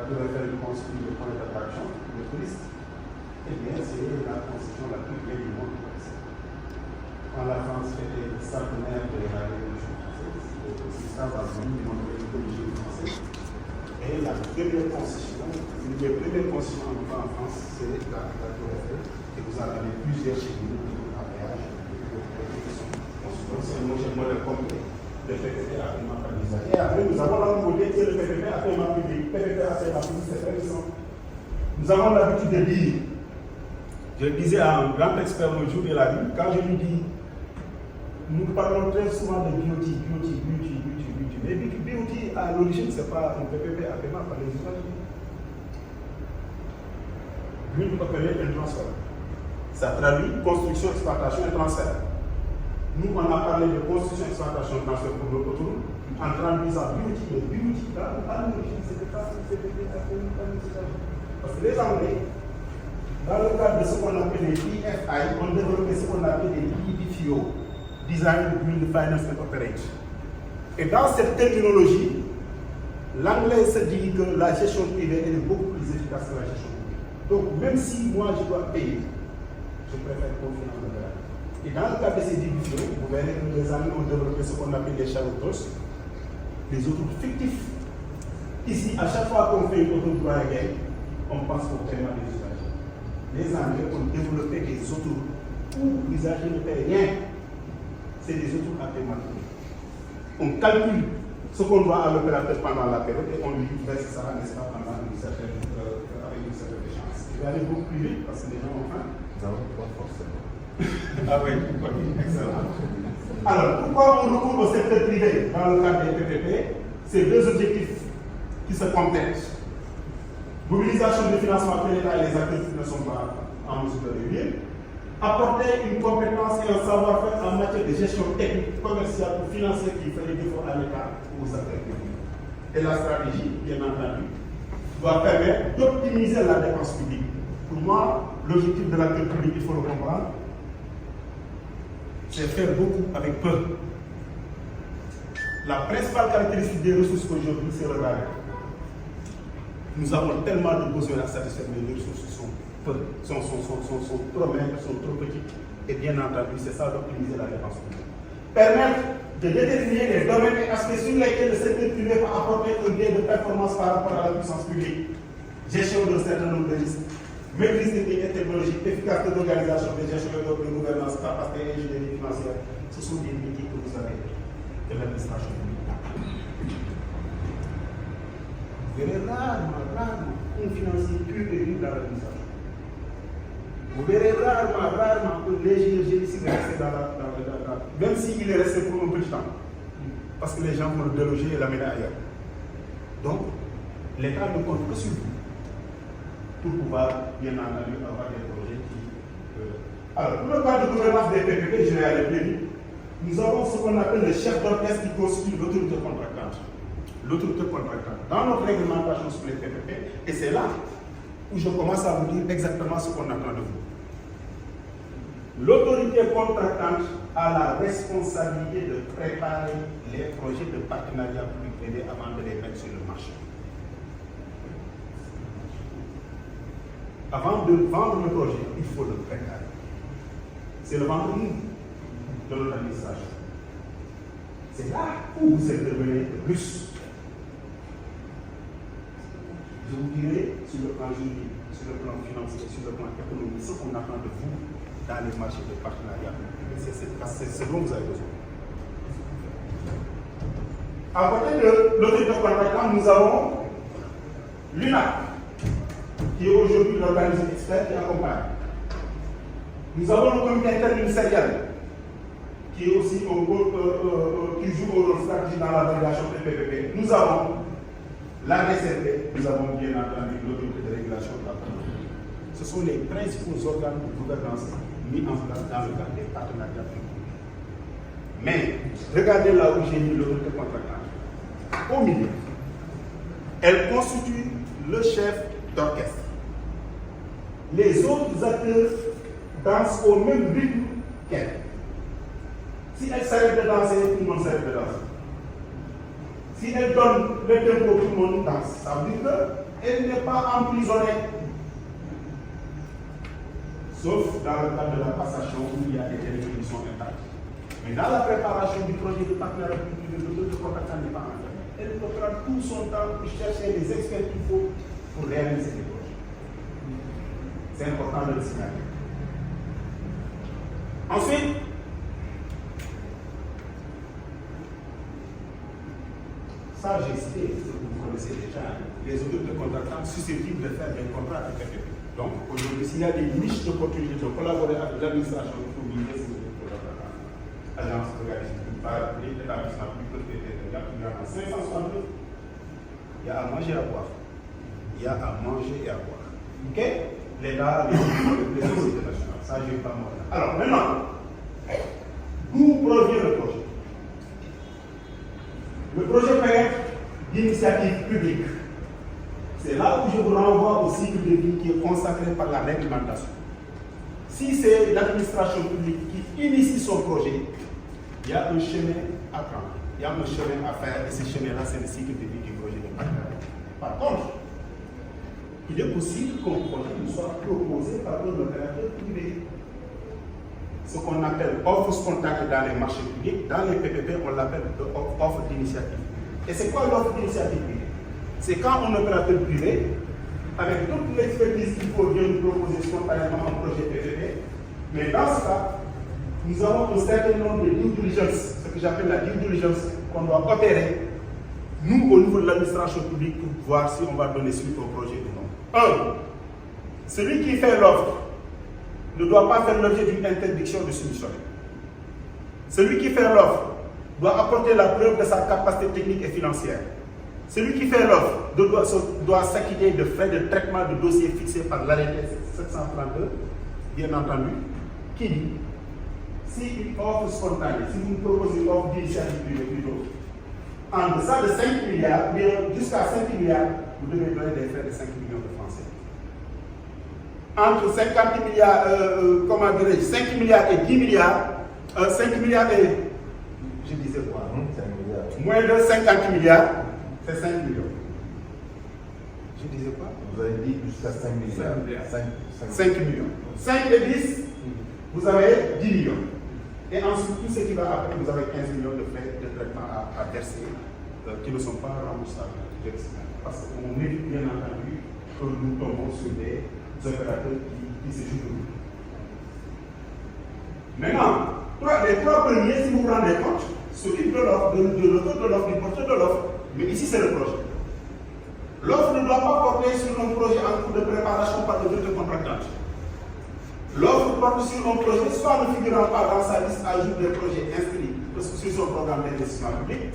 de faire une construire le point d'attraction, le touriste, eh bien, c'est la concession la plus vieille du monde. Quand la France fêtait le centenaire de la Révolution française, le système va venir montrer l'origine française. Et la première concession, une des premières concessions en France, c'est la Tour Eiffel. Et vous en avez plusieurs chez nous, à péage, c'est un modèle complet. Le PPP à paiement par l'usage. Et après, nous avons la nouveauté qui est le PPP à paiement public. PPP à paiement public, c'est très récent. Nous avons l'habitude de dire, je le disais à un grand expert le jour de la vie, quand je lui dis, nous parlons très souvent de BOT. Mais BOT, à l'origine, ce n'est pas un PPP à paiement par les usagers. Build, operate and transfer. Ça traduit construction, exploitation et transfert. Nous, on a parlé de construction, exploitation, transfert pour l'autoroute, en traduisant BOT, mais BOT, à l'origine, c'était pas un PPP à paiement par les usagers. Parce que les Anglais, dans le cadre de ce qu'on appelle les PFI, on développait ce qu'on appelle les DBFIO, Design, Build, Finance and Operate. Et dans cette terminologie, l'anglais se dit que la gestion privée est beaucoup plus efficace que la gestion publique. Donc, même si moi je dois payer, je préfère confier dans le gars. Et dans le cas de ces DBFIO, vous verrez que les Anglais ont développé ce qu'on appelle les charlotos, les autoroutes fictifs. Ici, à chaque fois qu'on fait une autoroute royale, on pense au paiement des usagers. Les Anglais ont développé des autoroutes où l'usager ne paie rien. C'est des autoroutes à paiement public. On calcule ce qu'on doit à l'opérateur pendant la période et on lui verse ça, n'est-ce pas, pendant avec une certaine échéance. Je vais aller beaucoup plus vite parce que les gens ont faim. Non, pas forcément. Ah oui, excellent. Alors, pourquoi on recourt au secteur privé dans le cadre des PPP? C'est deux objectifs qui se complètent. Mobilisation de financement que l'État et les acteurs qui ne sont pas en mesure de réunir. Apporter une compétence et un savoir-faire en matière de gestion technique, commerciale ou financière qui fait défaut à l'État ou aux acteurs publics. Et la stratégie, bien entendu, doit permettre d'optimiser la dépense publique. Pour moi, l'objectif de l'acteur public, il faut le comprendre, c'est faire beaucoup avec peu. La principale caractéristique des ressources aujourd'hui, c'est le rare. Nous avons tellement de besoins à satisfaire, mais les ressources sont trop maigres, sont trop petites. Et bien entendu, c'est ça d'optimiser la dépense publique. Permettre de déterminer les domaines et aspects sur lesquels le secteur privé va apporter un gain de performance par rapport à la puissance publique. gestion d'un certain nombre de risques, maîtrise technique et technologique, efficacité d'organisation de gestion et de gouvernance, capacité et ingénierie financière. Ce sont des métiers que vous avez de l'administration publique. Vous verrez rarement un financier pur et dur dans l'administration. Vous verrez rarement un léger génie civil rester même s'il est resté pour un petit temps. Parce que les gens vont le déloger et l'amener ailleurs. Donc, l'État ne compte que sur vous pour pouvoir, bien entendu, avoir des projets qui. Alors, pour le cadre de gouvernance des PPP, je vais aller plus vite. Nous avons ce qu'on appelle le chef d'orchestre qui constitue l'autorité contractante. L'autorité contractante. Dans notre réglementation sur les PPP, et c'est là où je commence à vous dire exactement ce qu'on attend de vous. L'autorité contractante a la responsabilité de préparer les projets de partenariat public-privé avant de les mettre sur le marché. Avant de vendre le projet, il faut le préparer. C'est le ventre mou de notre administration. C'est là où vous intervenez le plus. Je vous dirai sur le plan juridique, sur le plan financier, sur le plan économique, ce qu'on attend de vous dans les marchés de partenariat. C'est ce dont vous avez besoin. À côté de l'autorité contractante, nous avons l'UNAP, qui est aujourd'hui l'organisme expert qui accompagne. Nous avons le comité interministériel, qui est aussi qui joue un rôle stratégique dans la validation des PPP. Nous avons la DCP, nous avons bien entendu l'autorité de régulation de la production. Ce sont les principaux organes de gouvernance mis en place dans le cadre des partenariats publics. Mais regardez là où j'ai mis l'autorité contractante. Au milieu, elle constitue le chef d'orchestre. Les autres acteurs dansent au même rythme qu'elle. Si elle s'arrête de danser, tout le monde s'arrête de danser. Si elle donne le tempo, tout le monde danse. Ça veut dire qu'elle n'est pas emprisonnée. Sauf dans le cadre de la passation où il y a des délais qui sont intacts. Mais dans la préparation du projet de partenariat public, l'autorité contractante n'est pas entrée. Elle peut prendre tout son temps pour chercher les experts qu'il faut pour réaliser les projets. C'est important de le signaler. Ensuite, ça j'ai cité, ce que vous connaissez déjà, les autorités contractantes susceptibles de faire des contrats avec PPP. Donc aujourd'hui, s'il y a des niches d'opportunités de collaborer avec l'administration publique, ces autorités contractantes, agence organisée par l'établissement public de il y a 562. Il y a à manger et à boire. Il y a à manger et à boire. Ok? L'État, les autorités nationales. Ça, je ne vais pas moi. Alors maintenant, d'où provient le projet? Le projet peut être d'initiative publique. C'est là où je vous renvoie au cycle de vie qui est consacré par la réglementation. Si c'est l'administration publique qui initie son projet, il y a un chemin à prendre. Il y a un chemin à faire et ce chemin-là, c'est le cycle de vie du projet de partenariat. Par contre, il est possible qu'un projet ne soit proposé par un opérateur privé. Ce qu'on appelle offre spontanée dans les marchés publics, dans les PPP, on l'appelle offre d'initiative. Et c'est quoi l'offre d'initiative privée? C'est quand un opérateur privé, avec toute l'expertise qu'il faut, vient nous proposer spontanément un projet PPP, mais dans ce cas, nous avons un certain nombre de due diligence, ce que j'appelle la due diligence, qu'on doit opérer, nous, au niveau de l'administration publique, pour voir si on va donner suite au projet ou non. 1. Celui qui fait l'offre ne doit pas faire l'objet d'une interdiction de soumissionner. Celui qui fait l'offre doit apporter la preuve de sa capacité technique et financière. Celui qui fait l'offre doit s'acquitter de frais de traitement de dossier fixés par l'arrêté 732, bien entendu, qui dit, si une offre spontanée, si vous proposez une offre d'initiative privée plutôt, en deçà de 5 milliards, jusqu'à 5 milliards, vous devez donner des frais de 5 millions de francs CFA. Entre 50 milliards, 5 milliards et 10 milliards, 5 milliards et, je disais quoi, 5 milliards. Moins de 50 milliards, c'est 5 millions. Je disais quoi? Vous avez dit jusqu'à 5 milliards. 5 millions. 5 et 10, vous avez 10 millions. Et ensuite, tout ce qui va après, vous avez 15 millions de frais de traitement à verser qui ne sont pas remboursables. Parce qu'on évite bien entendu que nous tombons sur des opérateurs qui se jouent de nous. Maintenant, les trois premiers, si vous vous rendez compte, s'occupent de l'offre, de l'auteur de l'offre, du porteur de l'offre. Mais ici, c'est le projet. L'offre ne doit pas porter sur un projet en cours de préparation par l'autorité contractante. L'offre porte sur un projet, soit ne figurant pas dans sa liste à jour des projets inscrits sur son programme d'investissement public,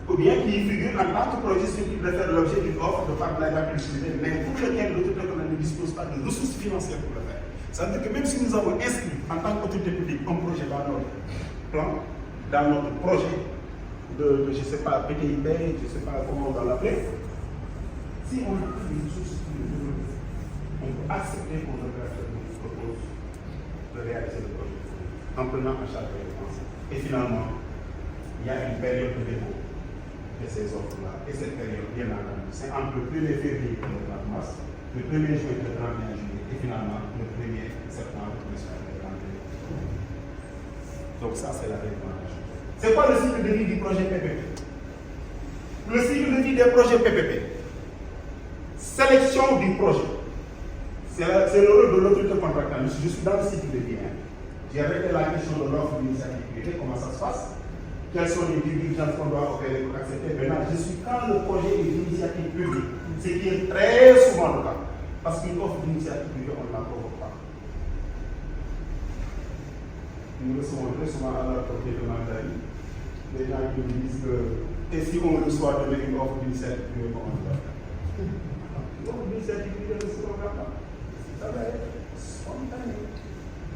ou bien qui figure en tant que projet qui préfère l'objet d'une offre de part de la publicité, mais pour lequel l'autorité économique ne dispose pas de ressources financières pour le faire. Ça veut dire que même si nous avons inscrit en tant qu'autorité publique un projet dans notre plan, dans notre projet de je ne sais pas, PTIB, je ne sais pas comment on va l'appeler, si on a des ressources pour le développer, on peut accepter qu'on opérateur nous propose de réaliser le projet en prenant en charge les dépenses. Et finalement, il y a une période de dépôt de ces offres-là. Et cette période, bien entendu, c'est entre le 1er février et le 30 mars, le 1er juin et le 31 juillet, et finalement le 1er septembre et le 31 juillet. Donc ça, c'est la recommandation. C'est quoi le cycle de vie du projet PPP? Le cycle de vie des projets PPP. Sélection du projet. C'est le rôle de l'autorité contractante. Je suis dans le cycle de vie. J'ai arrêté la question de l'offre d'initiative privée, comment ça se passe, quelles sont les diligences qu'on doit opérer pour accepter. Maintenant, je suis quand le projet est d'initiative publique, ce qui est très souvent le cas. Parce qu'une offre d'initiative privée, on ne la provoque pas. Nous recevons très souvent à la portée de Mandarin les gens qui nous disent que, et si on reçoit de une offre d'initiative privée, comment on va faire? L'offre d'initiative privée ne se regarde pas. Ça va être spontané.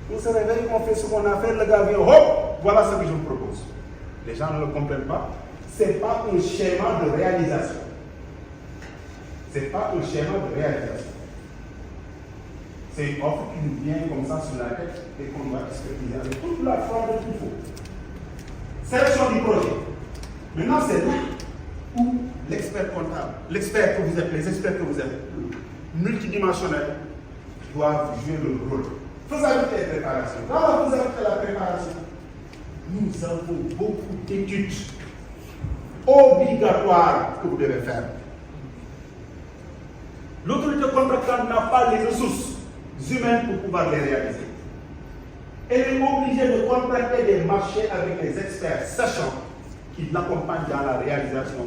On se réveille, on fait ce qu'on a fait, le gars vient, hop, voilà ce que je vous propose. Les gens ne le comprennent pas. Ce n'est pas un schéma de réalisation. Ce n'est pas un schéma de réalisation. C'est une offre qui nous vient comme ça sur la tête et qu'on va expertiser avec toute la forme qu'il faut. Sélection du projet. Maintenant, c'est là où l'expert comptable, l'expert que vous êtes, les experts que vous êtes, multidimensionnels, doivent jouer le rôle. Faisabilité et préparation. Dans la faisabilité et la préparation, nous avons beaucoup d'études obligatoires que vous devez faire. L'autorité contractante n'a pas les ressources humaines pour pouvoir les réaliser. Elle est obligée de contracter des marchés avec les experts, sachant qu'ils l'accompagnent dans la réalisation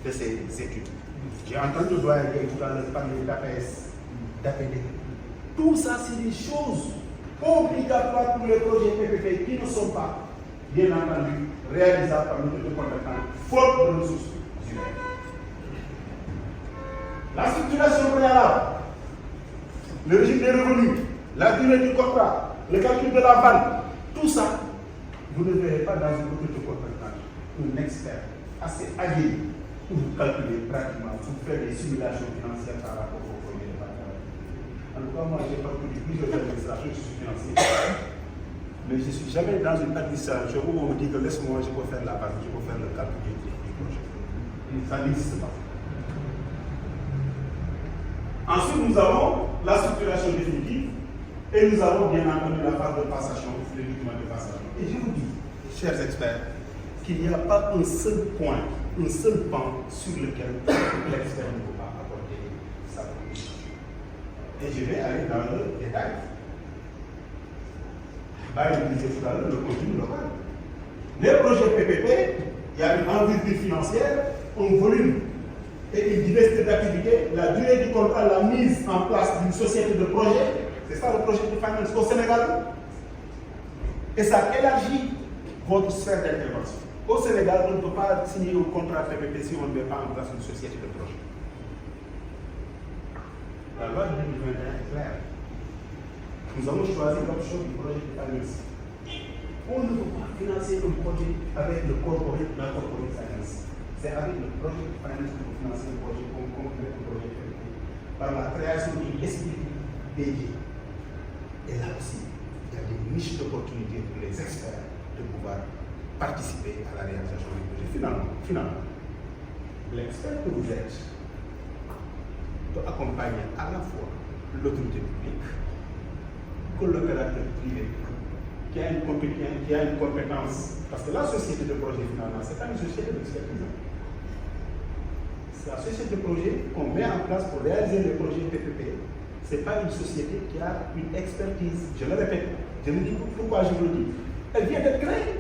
de ces études. J'ai entendu le doyen tout à l'heure parler d'APS, d'APD. Tout ça, c'est des choses obligatoires pour les projets PPP qui ne sont pas, bien entendu, réalisables par l'autorité contractante, faute de ressources humaines. La structuration préalable, le régime des revenus, la durée du contrat, le calcul de la vente, tout ça, vous ne verrez pas dans une autorité contractante un expert assez agile pour vous calculer pratiquement, pour faire des simulations financières par rapport au projet de partenariat. En tout cas, moi, j'ai parcouru plusieurs administrations, je suis financier. Mais je ne suis jamais dans une administration où on me dit que laisse-moi, je peux faire la base, je peux faire le calcul du projet. Ça n'existe pas. Ensuite, nous avons la structuration définitive et nous avons bien entendu la phase de passation, le document de passation. Et je vous dis, chers experts, qu'il n'y a pas un seul point, un seul pan sur lequel l'expert ne peut pas apporter sa contribution. Et je vais aller dans le détail. Là, je disais tout à l'heure, le contenu local. Les projets PPP, il y a une envergure financière, un volume et une diversité d'activités, la durée du contrat, la mise en place d'une société de projet, c'est ça le projet de finance au Sénégal. Et ça élargit votre sphère d'intervention. Au Sénégal, on ne peut pas signer un contrat PPP si on ne met pas en place une société de projet. La loi de 2021 est claire. Nous avons choisi l'option du projet de finance. On ne peut pas financer un projet avec la corporate finance. C'est avec le projet de finance que vous financez le projet, qu'on complète le projet PPP par la création d'une esprit dédié. Et là aussi, il y a des niches d'opportunités pour les experts de pouvoir participer à la réalisation du projet. Finalement, l'expert que vous êtes doit accompagner à la fois l'autorité publique que l'opérateur privé qui a une compétence. Parce que la société de projet, finalement, ce n'est pas une société d'expertise. C'est la société de projet qu'on met en place pour réaliser les projets PPP. Ce n'est pas une société qui a une expertise. Je le répète, je me dis pourquoi je vous le dis. Elle vient d'être créée.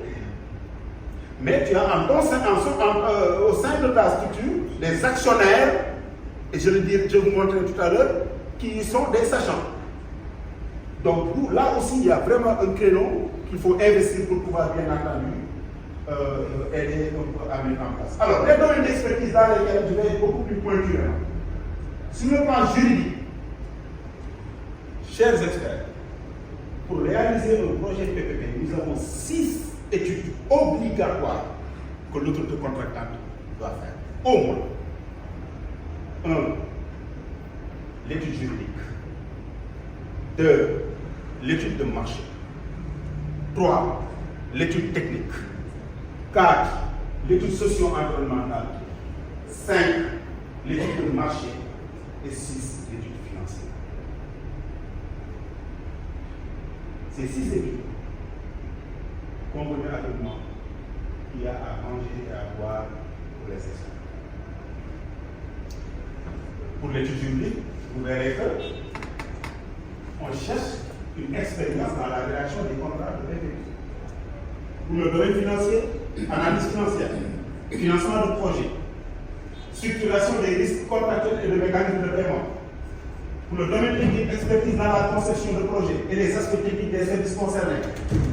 Mais tu as au sein de ta structure des actionnaires, et je vous montrerai tout à l'heure, qui sont des sachants. Donc là aussi, il y a vraiment un créneau qu'il faut investir pour pouvoir bien entendu aider à mettre en place. Alors, les domaines d'expertise dans lesquels je vais être beaucoup plus pointu. Sur le plan juridique, chers experts, pour réaliser un projet PPP, nous avons 6 études obligatoires que l'autorité contractante doit faire. Au moins. 1. L'étude juridique. 2. L'étude de marché. 3. L'étude technique. 4. L'étude socio-environnementale. 5. L'étude de marché. Et 6. L'étude financière. Ces 6 études, convenez avec moi, qu'il y a à manger et à boire pour les experts. Pour l'étude juridique, vous verrez que on cherche une expérience dans la rédaction des contrats de PPP. Pour le domaine financier, analyse financière, financement de projet, structuration des risques contractuels et de mécanismes de paiement. Pour le domaine technique, expertise dans la conception de projets et les aspects techniques des services concernés.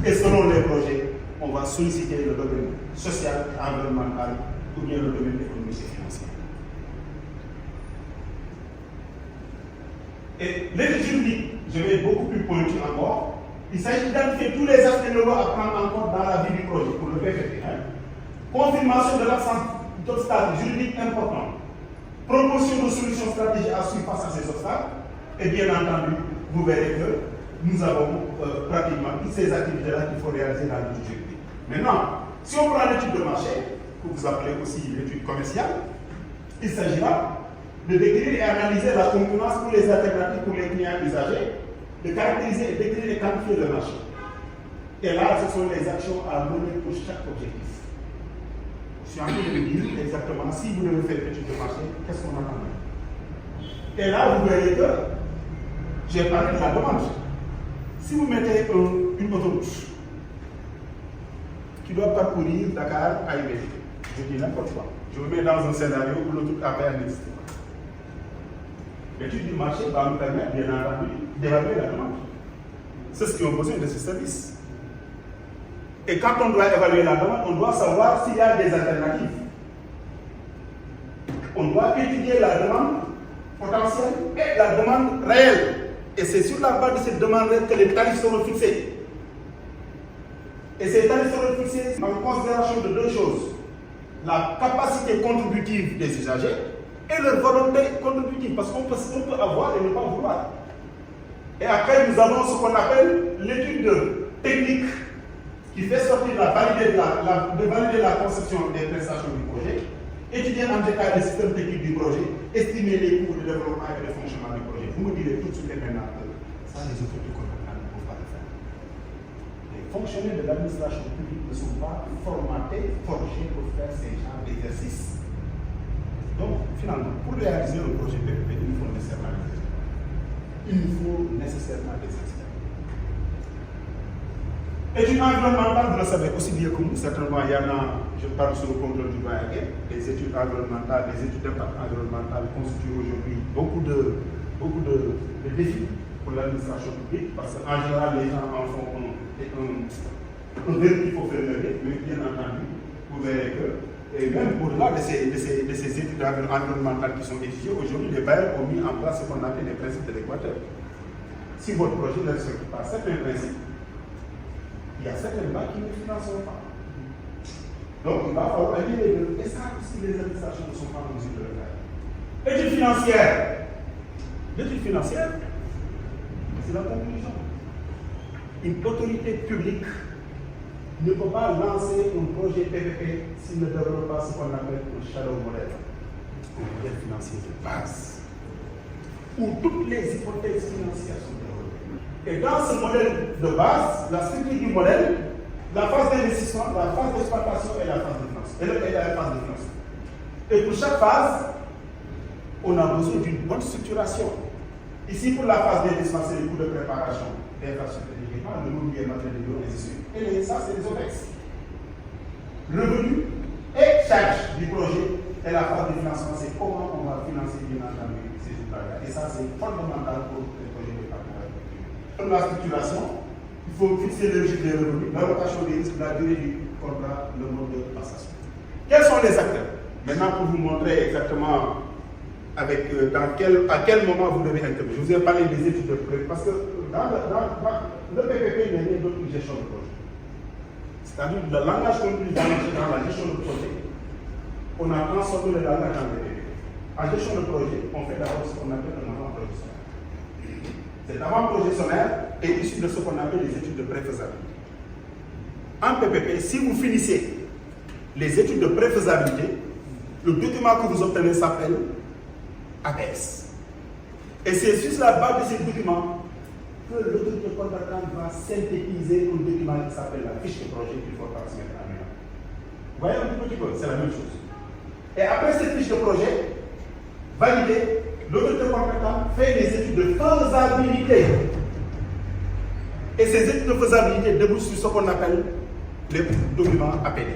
Et selon les projets, on va solliciter le domaine social et environnemental ou bien le domaine économique et financier. Et l'étude juridique, je vais être beaucoup plus pointu encore. Il s'agit d'identifier tous les aspects légaux à prendre en compte dans la vie du projet pour le PPP. Confirmation de l'absence d'obstacles juridiques importants. Proposition de solutions stratégiques à suivre face à ces obstacles. Et bien entendu, vous verrez que nous avons pratiquement toutes ces activités-là qu'il faut réaliser dans l'étude juridique. Maintenant, si on prend l'étude de marché, que vous appelez aussi l'étude commerciale, il s'agira de décrire et analyser la concurrence pour les alternatives pour les clients usagers, de caractériser et décrire et quantifier le marché. Et là, ce sont les actions à mener pour chaque objectif. Je suis en train de vous dire exactement, si vous devez faire l'étude de marché, qu'est-ce qu'on attend? Et là, vous verrez que j'ai parlé de la demande. Si vous mettez une autoroute qui doit parcourir Dakar à Ibé, je dis n'importe quoi, je vous mets dans un scénario où l'autoroute à faire n'existe pas. L'étude du marché va nous permettre, bien entendu, d'évaluer la demande. C'est ce qui ont besoin de ce service. Et quand on doit évaluer la demande, on doit savoir s'il y a des alternatives. On doit étudier la demande potentielle et la demande réelle. Et c'est sur la base de cette demande réelle que les tarifs seront fixés. Et ces tarifs seront fixés en considération de 2 choses. La capacité contributive des usagers et leur volonté contributive, parce qu'on peut avoir et ne pas vouloir. Et après, nous avons ce qu'on appelle l'étude technique qui fait sortir de valider la conception des prestations du projet, étudier en détail les systèmes techniques du projet, estimer les coûts de développement et de fonctionnement du projet. Vous me direz tout de suite et maintenant que ça, les autorités compétentes ne peuvent pas le faire. Les fonctionnaires de l'administration publique ne sont pas formatés, forgés pour faire ces genres d'exercices. Donc, finalement, pour réaliser le projet PPP, il nous faut nécessairement des experts. Il nous faut nécessairement des experts. Études environnementales, vous le savez aussi bien que nous, certainement, il y en a, je parle sous le contrôle du doyen, les études environnementales, les études d'impact environnemental constituent aujourd'hui beaucoup de défis pour l'administration publique, parce qu'en général, les gens en font un verre qu'il faut faire lever, mais bien entendu, vous verrez que et même au-delà de ces études environnementales qui sont étudiées, aujourd'hui, les bailleurs ont mis en place ce qu'on appelle les principes de l'équateur. Si votre projet ne respecte pas certains principes, il y a certaines banques qui ne financeront pas. Donc, il va falloir allier les deux. Et ça, si les administrations ne sont pas en mesure de le faire. Étude financière. L'étude financière, c'est la conclusion. Une autorité publique ne peut pas lancer un projet PPP s'il ne développe pas ce qu'on appelle un shadow model, un modèle financier de base, où toutes les hypothèses financières sont développées. Et dans ce modèle de base, la structure du modèle, la phase d'investissement, la phase d'exploitation et la phase de financement. Et pour chaque phase, on a besoin d'une bonne structuration. Ici, pour la phase d'investissement, c'est les coûts de préparation, d'infrastructure d'équipement, le mobilier matériel de bureau, et ainsi de suite. Et ça, c'est les OPEX. Revenus et charges du projet et la phase de financement, c'est comment on va financer bien entendu ces ouvrages. Et ça, c'est fondamental pour les projets de partenariat. Pour la structuration, il faut fixer le registre des revenus, l'allocation des risques, la durée du contrat, le mode de passation. Quels sont les acteurs? Maintenant, pour vous montrer exactement avec, à quel moment vous devez intervenir. Je vous ai parlé des études de prêt, parce que le PPP n'est rien d'autre qu'une gestion de projet. C'est-à-dire le langage contenu dans la gestion de projet, on a transformé le langage en PPP. En gestion de projet, on fait d'abord ce qu'on appelle un avant-projet sommaire. Cet avant-projet sommaire est issu de ce qu'on appelle les études de préfaisabilité. En PPP, si vous finissez les études de préfaisabilité, le document que vous obtenez s'appelle APS. Et c'est sur la base de ces documents que l'autorité contractante va synthétiser un document qui s'appelle la fiche de projet qu'il faut transmettre à l'UNA. Vous voyez un petit peu, c'est la même chose. Et après cette fiche de projet, validée, l'autorité contractante fait des études de faisabilité. Et ces études de faisabilité débouchent sur ce qu'on appelle les documents APD.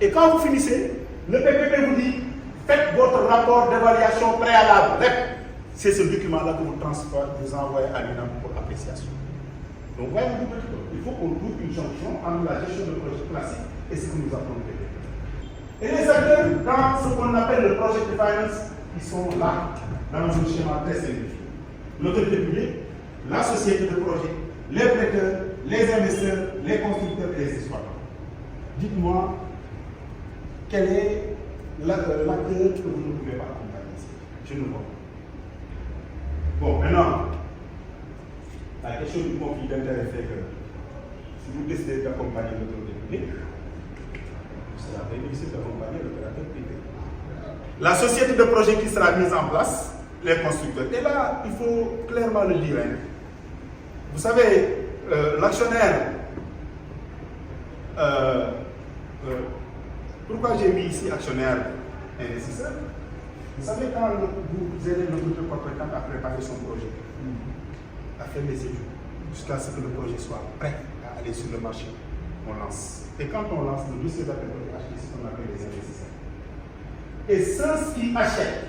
Et quand vous finissez, le PPP vous dit faites votre rapport d'évaluation préalable. C'est ce document-là que vous envoyez à l'UNAM pour appréciation. Donc, voyez un petit peu. Il faut qu'on trouve une jonction entre la gestion de projet classique et ce que nous appelons le PPP. Et les acteurs, dans ce qu'on appelle le project finance, ils sont là, dans un schéma très simplifié. L'autorité publique, la société de projet, les prêteurs, les investisseurs, les constructeurs et les exploitants. Dites-moi, quel est l'acteur que vous ne pouvez pas accompagner ici? Je ne vois pas. Bon, maintenant, la question du conflit d'intérêt fait que si vous décidez d'accompagner l'autorité publique, vous serez bénéficié d'accompagner l'opérateur privé. La société de projet qui sera mise en place, les constructeurs. Et là, il faut clairement le dire. Hein. Vous savez, l'actionnaire, pourquoi j'ai mis ici actionnaire investisseur? Vous savez, quand vous aidez l'autorité contractante à préparer son projet, à faire les études, jusqu'à ce que le projet soit prêt à aller sur le marché, on lance. Et quand on lance, le dossier d'appel d'offres acheté, c'est ce qu'on appelle les investisseurs. Et ceux qui achètent,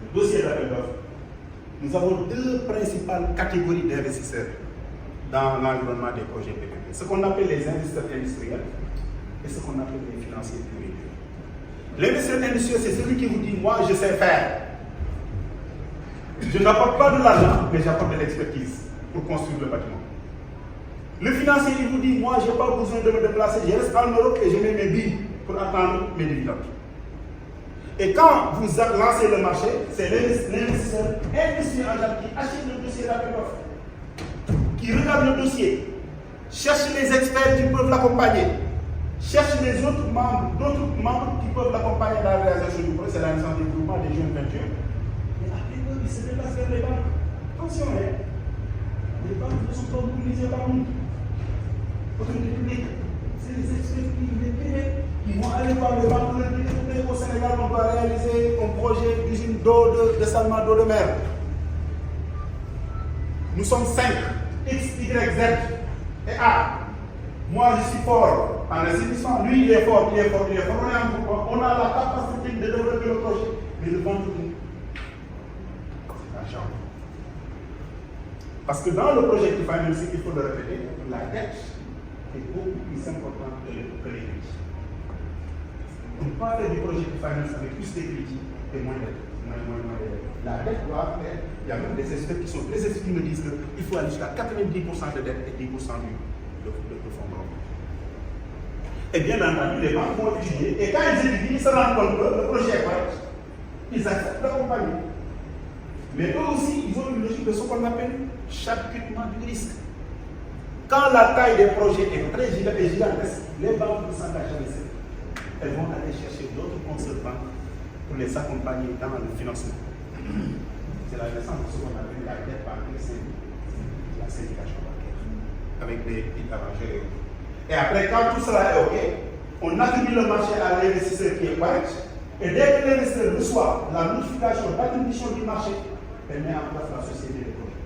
le dossier d'appel d'offres, nous avons deux principales catégories d'investisseurs dans l'environnement des projets PPP. Ce qu'on appelle les investisseurs industriels et ce qu'on appelle les financiers purs et durs. L'investisseur industriel, c'est celui qui vous dit, moi je sais faire. Je n'apporte pas de l'argent, mais j'apporte de l'expertise pour construire le bâtiment. Le financier, il vous dit, moi je n'ai pas besoin de me déplacer, je reste en Europe et je mets mes billes pour attendre mes dividendes. Et quand vous lancez le marché, c'est l'investisseur industriel qui achète le dossier d'appel d'offres, qui regarde le dossier, cherche les experts qui peuvent l'accompagner, cherche les autres membres, d'autres membres qui peuvent l'accompagner dans la réalisation du projet, c'est la naissance du groupement des jeunes ventures. Et après, il se déplace vers les banques. Attention, les banques ne sont pas mobilisées par nous. Autorité publique, c'est les experts qui les paient, qui vont aller par les banques pour dire au Sénégal, on doit réaliser un projet d'usine d'eau, de dessalement d'eau de mer. Nous sommes 5, X, Y, Z et A. Moi, je suis fort en assainissement. Lui, il est fort, il est fort, il est fort. On a la capacité de développer le projet, mais le vendre, c'est l'argent. Parce que dans le projet qui finance, il faut le répéter, la dette est beaucoup plus importante que les crédits. On ne peut pas faire du projet qui finance avec plus de crédits et moins de dette. La dette doit faire, il y a même des experts qui sont très experts qui me disent qu'il faut aller jusqu'à 90% de dette et 10% de fonds propres. Et bien entendu, les banques vont étudier, et quand ils étudient, ils se rendent compte que le projet est correct. Ils acceptent d'accompagner. Mais eux aussi, ils ont une logique de ce qu'on appelle chapitrement du risque. Quand la taille des projets est très gigantesque, les banques ne s'engagent jamais. Elles vont aller chercher d'autres consultants pour les accompagner dans le financement. C'est la naissance de ce qu'on appelle la dette bancaire, la syndication bancaire, avec des petites arrangeurs. Et après, quand tout cela est OK, on attribue le marché à l'investisseur qui est correct, Et dès que l'investisseur reçoit la notification d'attribution du marché, elle met en place la société de projet.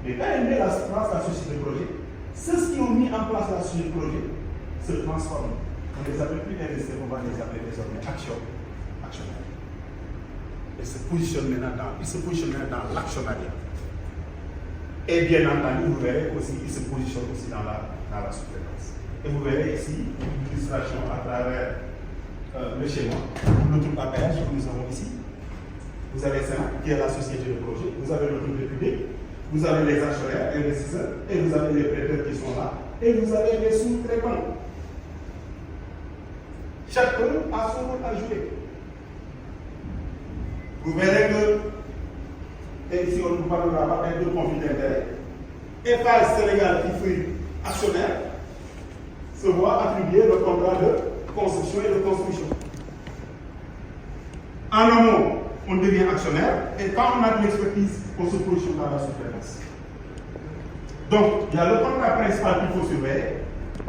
Mais quand elle met en place la société de projet, ceux qui ont mis en place la société de projet se transforment. On ne les appelle plus investisseurs, on va les appeler désormais actionnaires. Ils se positionnent maintenant dans l'actionnariat. Et bien entendu, vous verrez aussi qu'ils se positionnent aussi dans la sous-traitance. Et vous verrez ici une illustration à travers le schéma, l'autoroute à péage que nous avons ici. Vous avez ça, qui est la société de projet, vous avez l'autoroute public, vous avez les actionnaires, investisseurs, et vous avez les prêteurs qui sont là, et vous avez les sous-traitants. Chacun a son rôle à jouer. Vous verrez que, et ici on ne parlera pas de conflit d'intérêt, Eiffage Sénégal qui fut actionnaire se voit attribuer le contrat de construction et de construction. En amont, on devient actionnaire et quand on a de l'expertise, on se positionne dans la sous-traitance. Donc, il y a le contrat principal qu'il faut surveiller,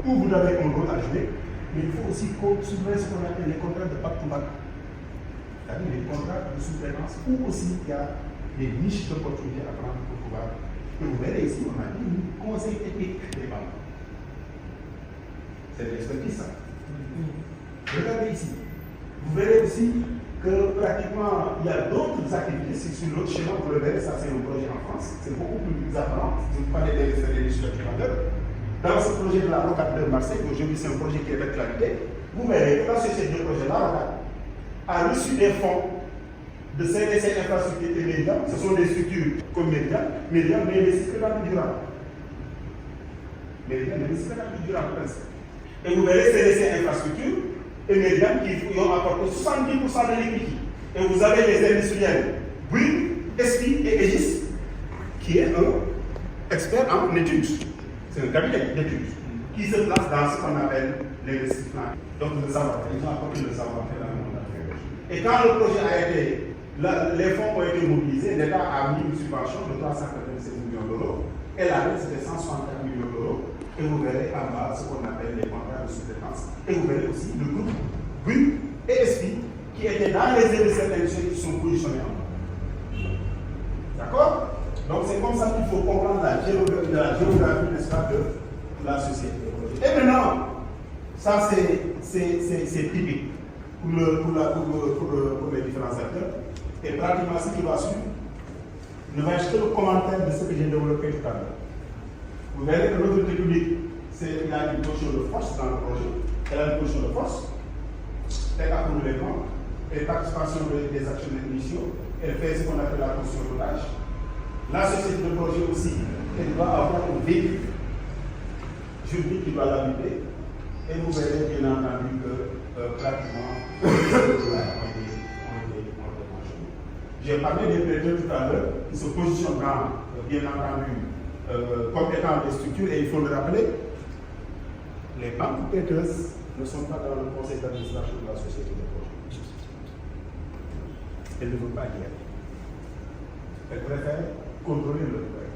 où vous avez un rôle à jouer, mais il faut aussi surveiller ce qu'on appelle les contrats de back-to-back. C'est-à-dire les contrats de sous-traitance, où aussi il y a des niches d'opportunités à prendre pour pouvoir. Et vous verrez ici, on a dit un conseil technique des banques. C'est de l'expertise, ça. Regardez ici. Vous verrez aussi que pratiquement, il y a d'autres activités. C'est sur l'autre schéma, vous le verrez, ça c'est un projet en France. C'est beaucoup plus apparent. Vous parlez des législateurs tout à l'heure. Dans ce projet de la rocade de Marseille, aujourd'hui c'est un projet qui est d'actualité, vous verrez que la société de projet La Rocade a reçu des fonds de CDC Infrastructure et Médias. Ce sont des structures comme Médias, mais investissent que dans le durable. Médias n'investissent que dans le durable, presque. Et vous verrez CDC Infrastructure et Médias qui ont apporté 70% de l'équité. Et vous avez les industriels, Bouygues, Espi et Aegis, qui est un expert en études. C'est un cabinet d'études qui se place dans ce qu'on appelle l'investissement. Donc le savoir-faire, ils ont apporté le savoir-faire dans le monde affaires. Et quand le projet a été, les fonds ont été mobilisés, l'État a mis une subvention de 396 millions d'euros et la dette c'était 164 millions d'euros. Et vous verrez en bas ce qu'on appelle les contrats de sous-traitance. Et vous verrez aussi le groupe Bouygues et Espi qui étaient dans les investisseurs industriels qui sont positionnés en bas. D'accord? Donc c'est comme ça qu'il faut comprendre la géographie, n'est-ce pas, de la société. Et maintenant, ça c'est typique pour les différents acteurs. Et pratiquement ce qui va suivre ne va être que le commentaire de ce que j'ai développé tout à l'heure. Vous verrez que l'autorité publique, il a une position de force dans le projet. Elle a une position de force. Elle approuve les plans. Elle participation des actionnaires initiaux. Elle fait ce qu'on appelle la position d'otage. La société de projet aussi, elle doit avoir un véhicule juridique qui doit l'habiter. Et vous verrez bien entendu que pratiquement, ont été mentionnés. J'ai parlé des prêteurs tout à l'heure qui se positionnent dans, bien entendu, comme étant des structures, et il faut le rappeler, les banques prêteuses ne sont pas dans le conseil d'administration de la société de projet. Elles ne veulent pas dire. Elles préfèrent contrôler le prêt.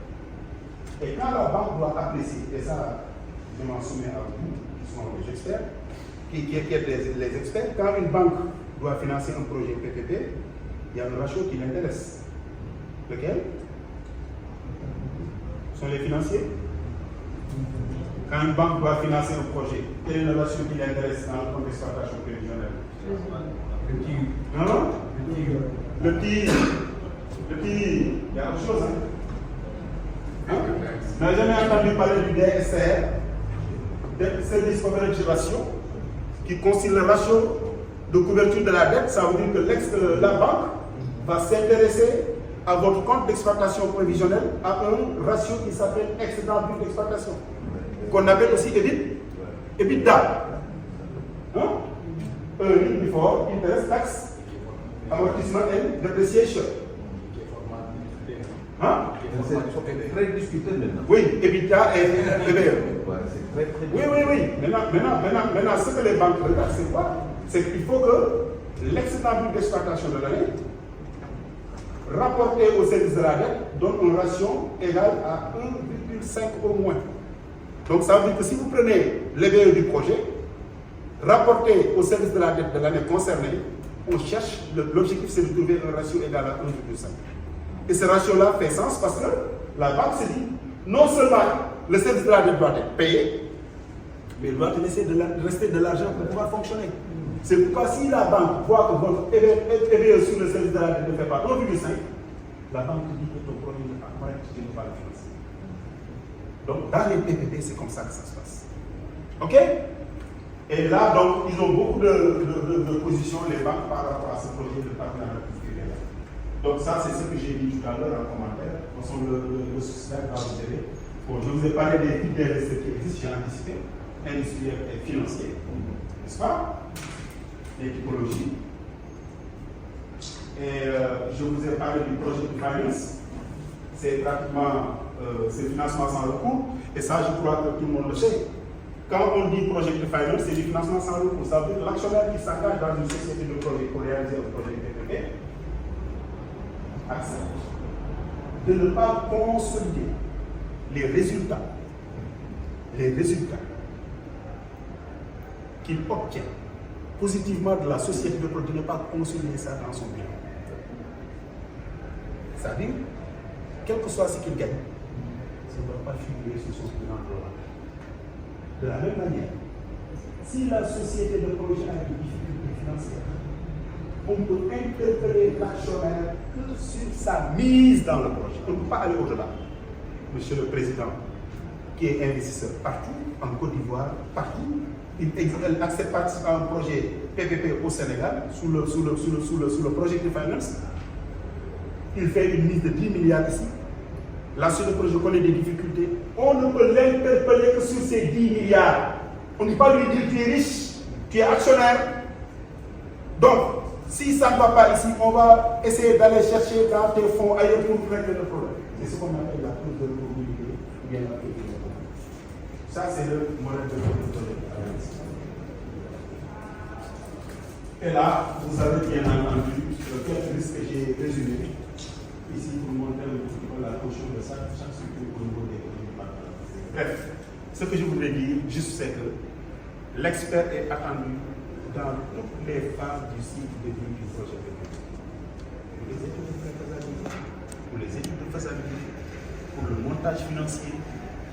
Et quand la banque doit apprécier, et ça, je m'en soumets à vous, qui sont les experts, qui est les experts, quand une banque doit financer un projet PPP, il y a un ratio qui l'intéresse. Lequel? Ce sont les financiers. Quand une banque doit financer un projet, quelle est le ratio qui l'intéresse dans le compte d'exploitation prévisionnelle? Non? Le petit, il y a autre chose. Hein? On n'a jamais entendu parler du DSR, Service Coverage Ratio, qui considère le ratio de couverture de la dette. Ça veut dire que la banque va s'intéresser à votre compte d'exploitation prévisionnelle à un ratio qui s'appelle excédent brut d'exploitation, qu'on appelle aussi EBITDA. Hein? Earning before interest, tax, amortissement and depreciation. Hein? C'est très discuté maintenant. Oui, EBITDA et EBE. C'est très Oui. Maintenant, ce que les banques regardent, c'est quoi? C'est qu'il faut que l'excédent brut d'exploitation de l'année rapporté au service de la dette donne une ration égale à 1,5 au moins. Donc ça veut dire que si vous prenez l'EBE du projet, rapporté au service de la dette de l'année concernée, on cherche, l'objectif c'est de trouver un ratio égal à 1,5. Et ce ratio-là fait sens parce que la banque se dit, non seulement le service de la dette doit être payé, mais il doit rester de l'argent pour pouvoir fonctionner. C'est pourquoi si la banque voit que votre EBE sur le service de la dette ne fait pas 1,5, la banque dit que ton produit n'est pas correct, tu ne peux pas le financer. Donc dans les PPP, c'est comme ça que ça se passe. Ok? Et là, donc, ils ont beaucoup de positions, les banques, par rapport à ce projet de partenariat public. Donc ça, c'est ce que j'ai dit tout à l'heure en commentaire. De toute façon, le système va vous aider. Bon, je vous ai parlé des types d'investisseurs qui existent, j'ai anticipé, industriels et financiers, n'est-ce pas? Les typologies. Et je vous ai parlé du projet de finance. C'est pratiquement c'est financement sans recours. Et ça, je crois que tout le monde le sait. Quand on dit projet de finance, c'est du financement sans recours. Ça veut dire l'actionnaire qui s'engage dans une société de projet pour réaliser un projet de PPP accepte de ne pas consolider les résultats qu'il obtient positivement de la société de projet, de ne pas consolider ça dans son bilan. C'est-à-dire, quel que soit ce qu'il gagne, ça ne doit pas figurer sur son bilan global. De la même manière, si la société de projet a des difficultés financières, on peut interpeller l'actionnaire que sur sa mise dans le projet. On ne peut pas aller au-delà. Monsieur le Président, qui est investisseur partout, en Côte d'Ivoire, partout, il accepte participer à un projet PPP au Sénégal, sous le projet de finance. Il fait une mise de 10 milliards ici. La société de projet connaît des difficultés. On ne peut l'interpeller que sur ces 10 milliards. On ne peut pas lui dire tu es riche, tu es actionnaire. Donc, si ça ne va pas ici, on va essayer d'aller chercher dans tes fonds ailleurs pour régler le problème. C'est ce qu'on appelle la prise de mobilité ou bien la prise de mobilité. Ça, c'est le modèle de projet. Et là, vous avez bien entendu quelques risques que j'ai résumés ici pour montrer un petit peu la caution de chaque structure au niveau des partenaires. Bref, ce que je voudrais dire juste, c'est que l'expert est attendu dans toutes les phases du cycle de vie du projet de PPP. Pour les études de faisabilité, pour les études de faisabilité, pour le montage financier,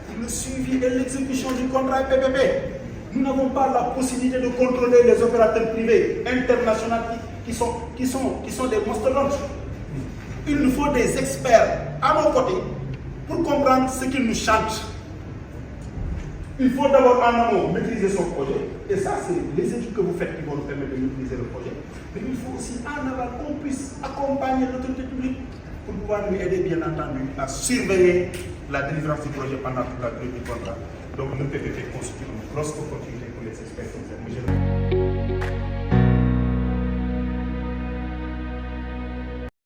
pour le suivi et l'exécution du contrat PPP. Nous n'avons pas la possibilité de contrôler les opérateurs privés internationaux qui sont des mastodontes. Il nous faut des experts à nos côtés pour comprendre ce qu'ils nous chantent. Il faut d'abord en amont maîtriser son projet. Et ça, c'est les études que vous faites qui vont nous permettre de maîtriser le projet. Mais il faut aussi en aval qu'on puisse accompagner l'autorité publique pour pouvoir lui aider, bien entendu, à surveiller la délivrance du projet pendant toute la durée du contrat. Donc, le PPP constitue une grosse opportunité pour les experts.